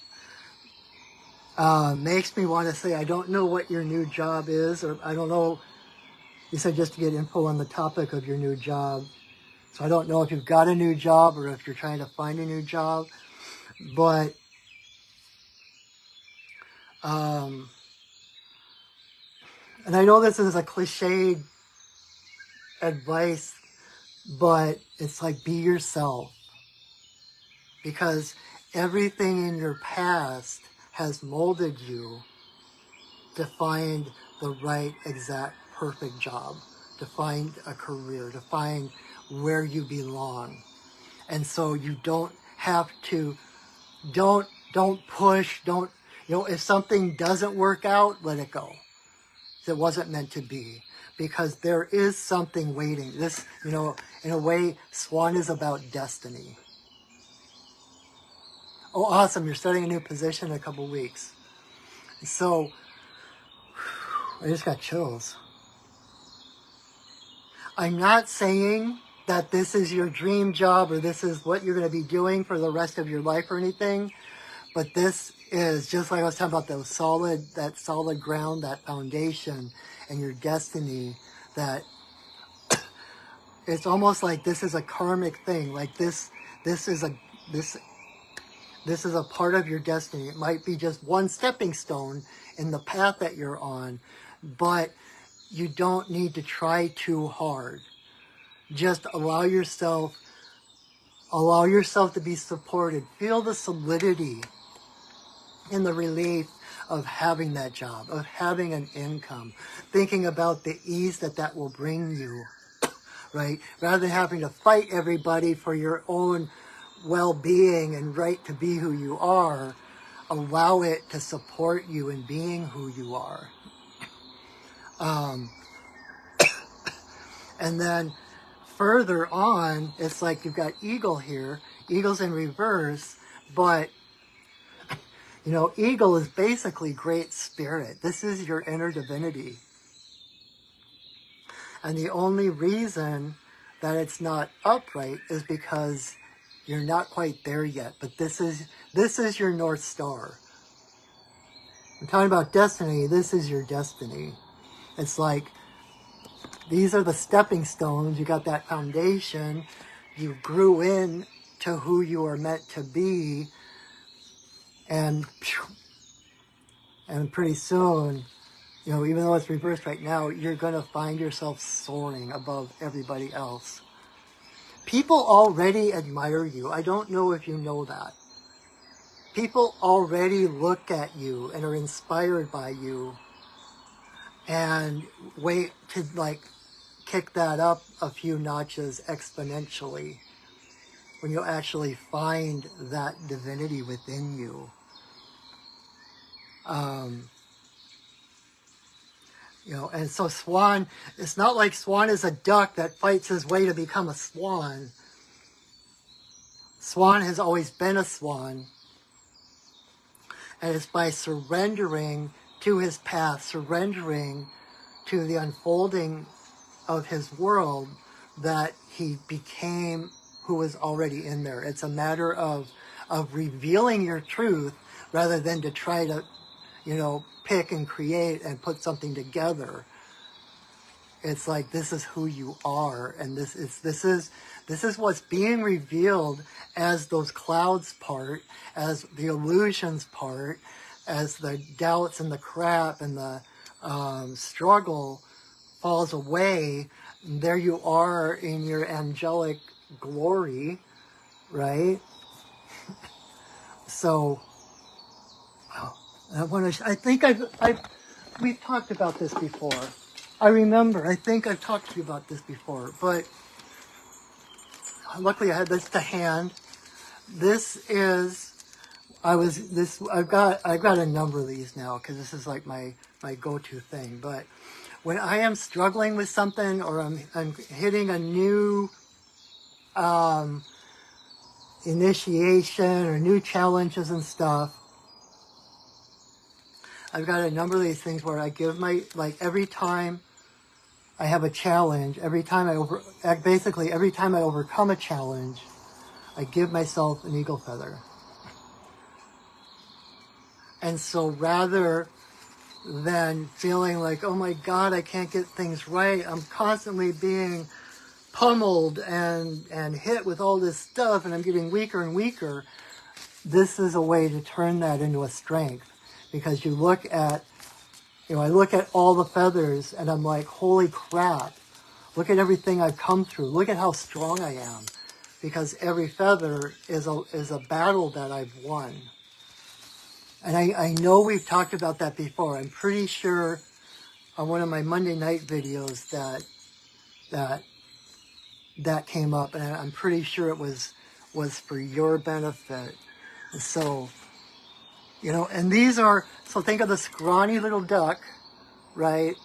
makes me want to say, I don't know what your new job is, or I don't know. You said just to get info on the topic of your new job. So I don't know if you've got a new job or if you're trying to find a new job. But and I know this is a cliched advice, but it's like, be yourself. Because everything in your past has molded you to find the right, exact, perfect job, to find a career, to find where you belong. And so you don't have to, don't push, if something doesn't work out, let it go. that wasn't meant to be, because there is something waiting. This, you know, in a way, Swan is about destiny. Oh, awesome, you're starting a new position in a couple weeks. So, I just got chills. I'm not saying that this is your dream job or this is what you're going to be doing for the rest of your life or anything, but this is just like I was talking about, that solid ground, that foundation, and your destiny. That it's almost like this is a karmic thing. Like this is a part of your destiny. It might be just one stepping stone in the path that you're on, but you don't need to try too hard. Just allow yourself to be supported. Feel the solidity and the relief of having that job, of having an income, thinking about the ease that will bring you, right? Rather than having to fight everybody for your own well-being and right to be who you are, allow it to support you in being who you are. And then further on, it's like you've got eagle here. Eagle's in reverse, but you know, eagle is basically great spirit. This is your inner divinity. And the only reason that it's not upright is because you're not quite there yet. But this is your North Star. I'm talking about destiny. This is your destiny. It's like, these are the stepping stones. You got that foundation. You grew in to who you are meant to be. And pretty soon, you know, even though it's reversed right now, you're going to find yourself soaring above everybody else. People already admire you. I don't know if you know that. People already look at you and are inspired by you and wait to, like, kick that up a few notches exponentially when you actually find that divinity within you. You know, and so swan, it's not like swan is a duck that fights his way to become a swan. Swan has always been a swan. And it's by surrendering to his path, surrendering to the unfolding of his world, that he became who was already in there. It's a matter of revealing your truth rather than to try to, you know, pick and create and put something together. It's like, this is who you are, and this is what's being revealed as those clouds part, as the illusions part, as the doubts and the crap and the struggle falls away. There you are in your angelic glory, right? So, we've talked about this before. I think I've talked to you about this before, but luckily I had this to hand. I've got a number of these now because this is like my go-to thing. But when I am struggling with something, or I'm hitting a new initiation or new challenges and stuff, I've got a number of these things where I give every time I have a challenge, every time I overcome a challenge, I give myself an eagle feather. And so rather than feeling like, oh my God, I can't get things right, I'm constantly being pummeled and hit with all this stuff, and I'm getting weaker and weaker, this is a way to turn that into a strength. Because you look at, I look at all the feathers and I'm like, holy crap, look at everything I've come through. Look at how strong I am. Because every feather is a battle that I've won. And I know we've talked about that before. I'm pretty sure on one of my Monday night videos that came up, and I'm pretty sure it was for your benefit. And so, and these are, so think of the scrawny little duck, right?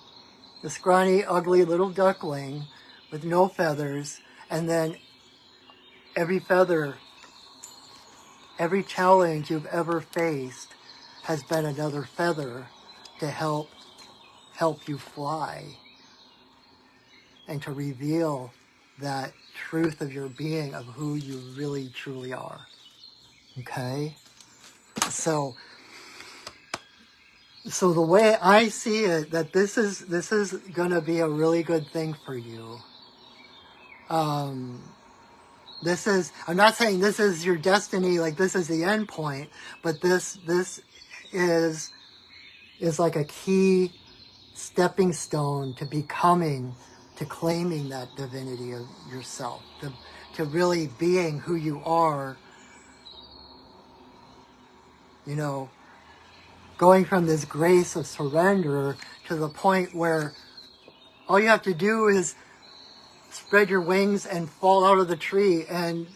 the scrawny, ugly little duckling with no feathers, and then every feather, every challenge you've ever faced has been another feather to help you fly and to reveal that truth of your being, of who you really truly are. Okay? So the way I see it, that this is going to be a really good thing for you. I'm not saying this is your destiny, like this is the end point, but this is like a key stepping stone to becoming, to claiming that divinity of yourself, to really being who you are, you know, going from this grace of surrender to the point where all you have to do is spread your wings and fall out of the tree, and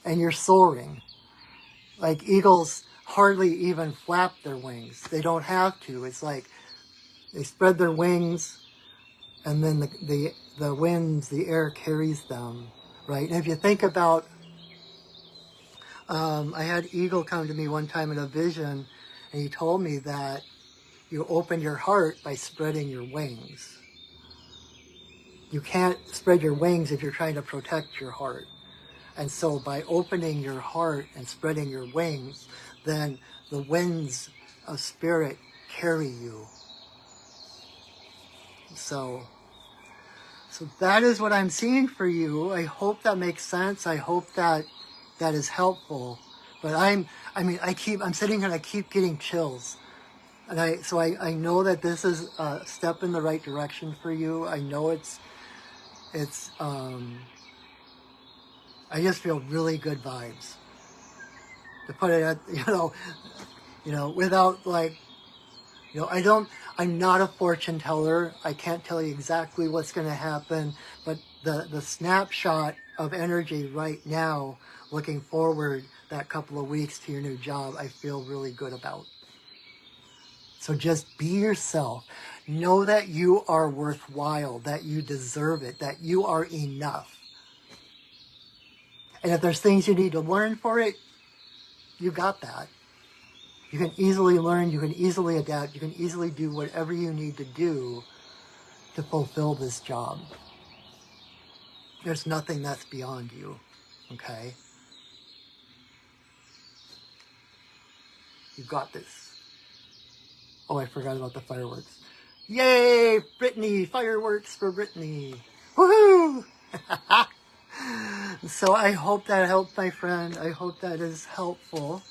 you're soaring. Like eagles hardly even flap their wings. They don't have to. It's like they spread their wings, and then the winds, the air carries them, right? And if you think about, I had Eagle come to me one time in a vision, and he told me that you open your heart by spreading your wings. You can't spread your wings if you're trying to protect your heart. And so by opening your heart and spreading your wings, then the winds of spirit carry you. So that is what I'm seeing for you. I hope that makes sense. I hope that is helpful. But I'm sitting here and I keep getting chills. And I know that this is a step in the right direction for you. I know it's I just feel really good vibes. To put it at, without like, I'm not a fortune teller. I can't tell you exactly what's going to happen, but the snapshot of energy right now, looking forward that couple of weeks to your new job, I feel really good about. So just be yourself. Know that you are worthwhile, that you deserve it, that you are enough. And if there's things you need to learn for it, you got that. You can easily learn, you can easily adapt, you can easily do whatever you need to do to fulfill this job. There's nothing that's beyond you, okay? You got this. Oh, I forgot about the fireworks. Yay, Brittany! Fireworks for Brittany! Woohoo! So I hope that helped, my friend. I hope that is helpful.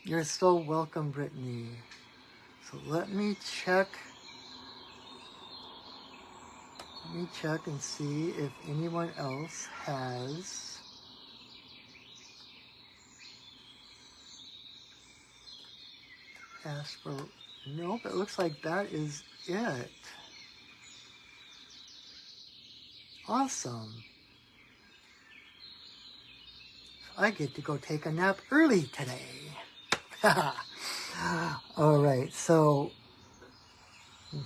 You're so welcome, Brittany. So let me check and see if anyone else has asked for. Nope, it looks like that is it. Awesome. I get to go take a nap early today. All right, so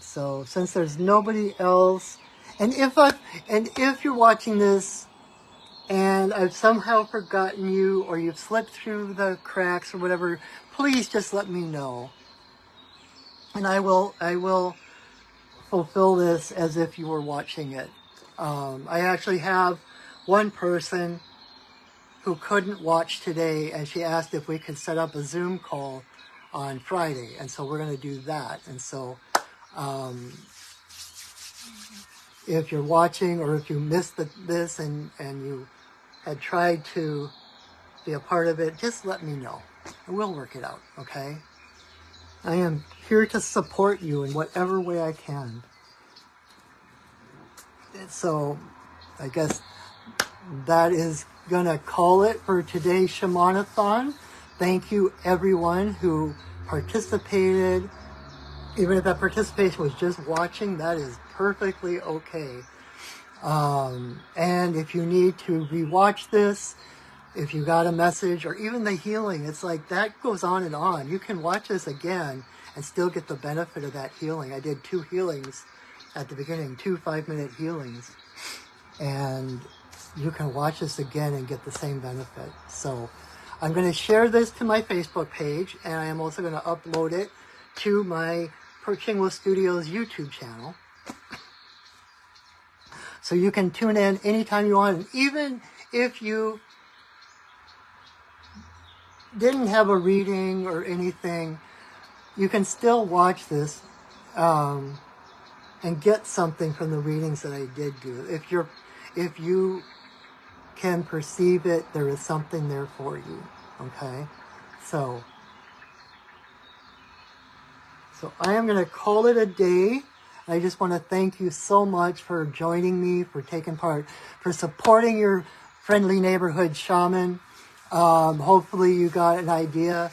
since there's nobody else, and if you're watching this and I've somehow forgotten you, or you've slipped through the cracks or whatever, please just let me know, and I will fulfill this as if you were watching it. I actually have one person who couldn't watch today, and she asked if we could set up a Zoom call on Friday, and so we're going to do that. And so if you're watching, or if you missed this and you had tried to be a part of it, just let me know, and we'll work it out, okay? I am here to support you in whatever way I can. So I guess that is going to call it for today's Shaman-athon. Thank you, everyone who participated. Even if that participation was just watching, that is perfectly okay. And if you need to rewatch this, if you got a message, or even the healing, it's like that goes on and on. You can watch this again and still get the benefit of that healing. I did 2 healings at the beginning, 2 5-minute healings, and you can watch this again and get the same benefit. So I'm going to share this to my Facebook page, and I am also going to upload it to my Perching with Studios YouTube channel. So you can tune in anytime you want. And even if you didn't have a reading or anything, you can still watch this and get something from the readings that I did do. If you can perceive it, there is something there for you. Okay? So I am going to call it a day. I just want to thank you so much for joining me, for taking part, for supporting your friendly neighborhood shaman. Hopefully you got an idea,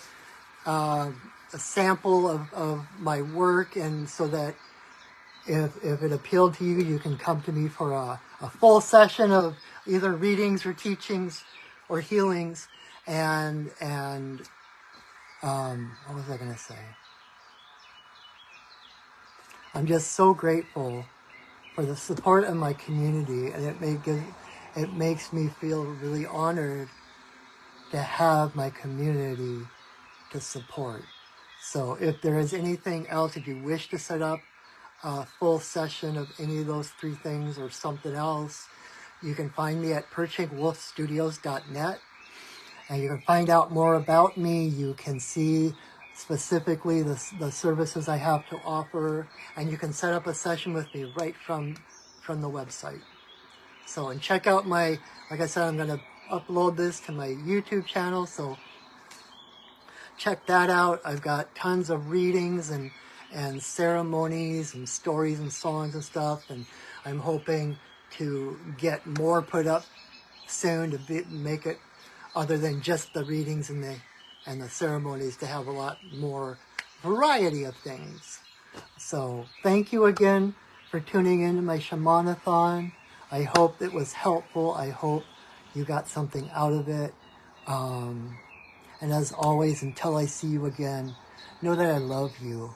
a sample of my work, and so that if it appealed to you, you can come to me for a full session of either readings or teachings or healings. And what was I going to say? I'm just so grateful for the support of my community, and it makes me feel really honored to have my community to support. So if there is anything else, if you wish to set up a full session of any of those 3 things or something else, you can find me at perchingwolfstudios.net, and you can find out more about me. You can see specifically the services I have to offer, and you can set up a session with me right from the website. So, and check out like I said, I'm going to upload this to my YouTube channel, so check that out. I've got tons of readings and ceremonies and stories and songs and stuff, and I'm hoping to get more put up soon to make it, other than just the readings and the ceremonies, to have a lot more variety of things. So thank you again for tuning in to my Shaman-athon. I hope it was helpful. I hope you got something out of it. And as always, until I see you again, know that I love you,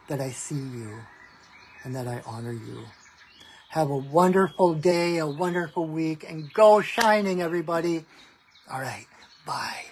that I see you, and that I honor you. Have a wonderful day, a wonderful week, and go shining, everybody. All right, bye.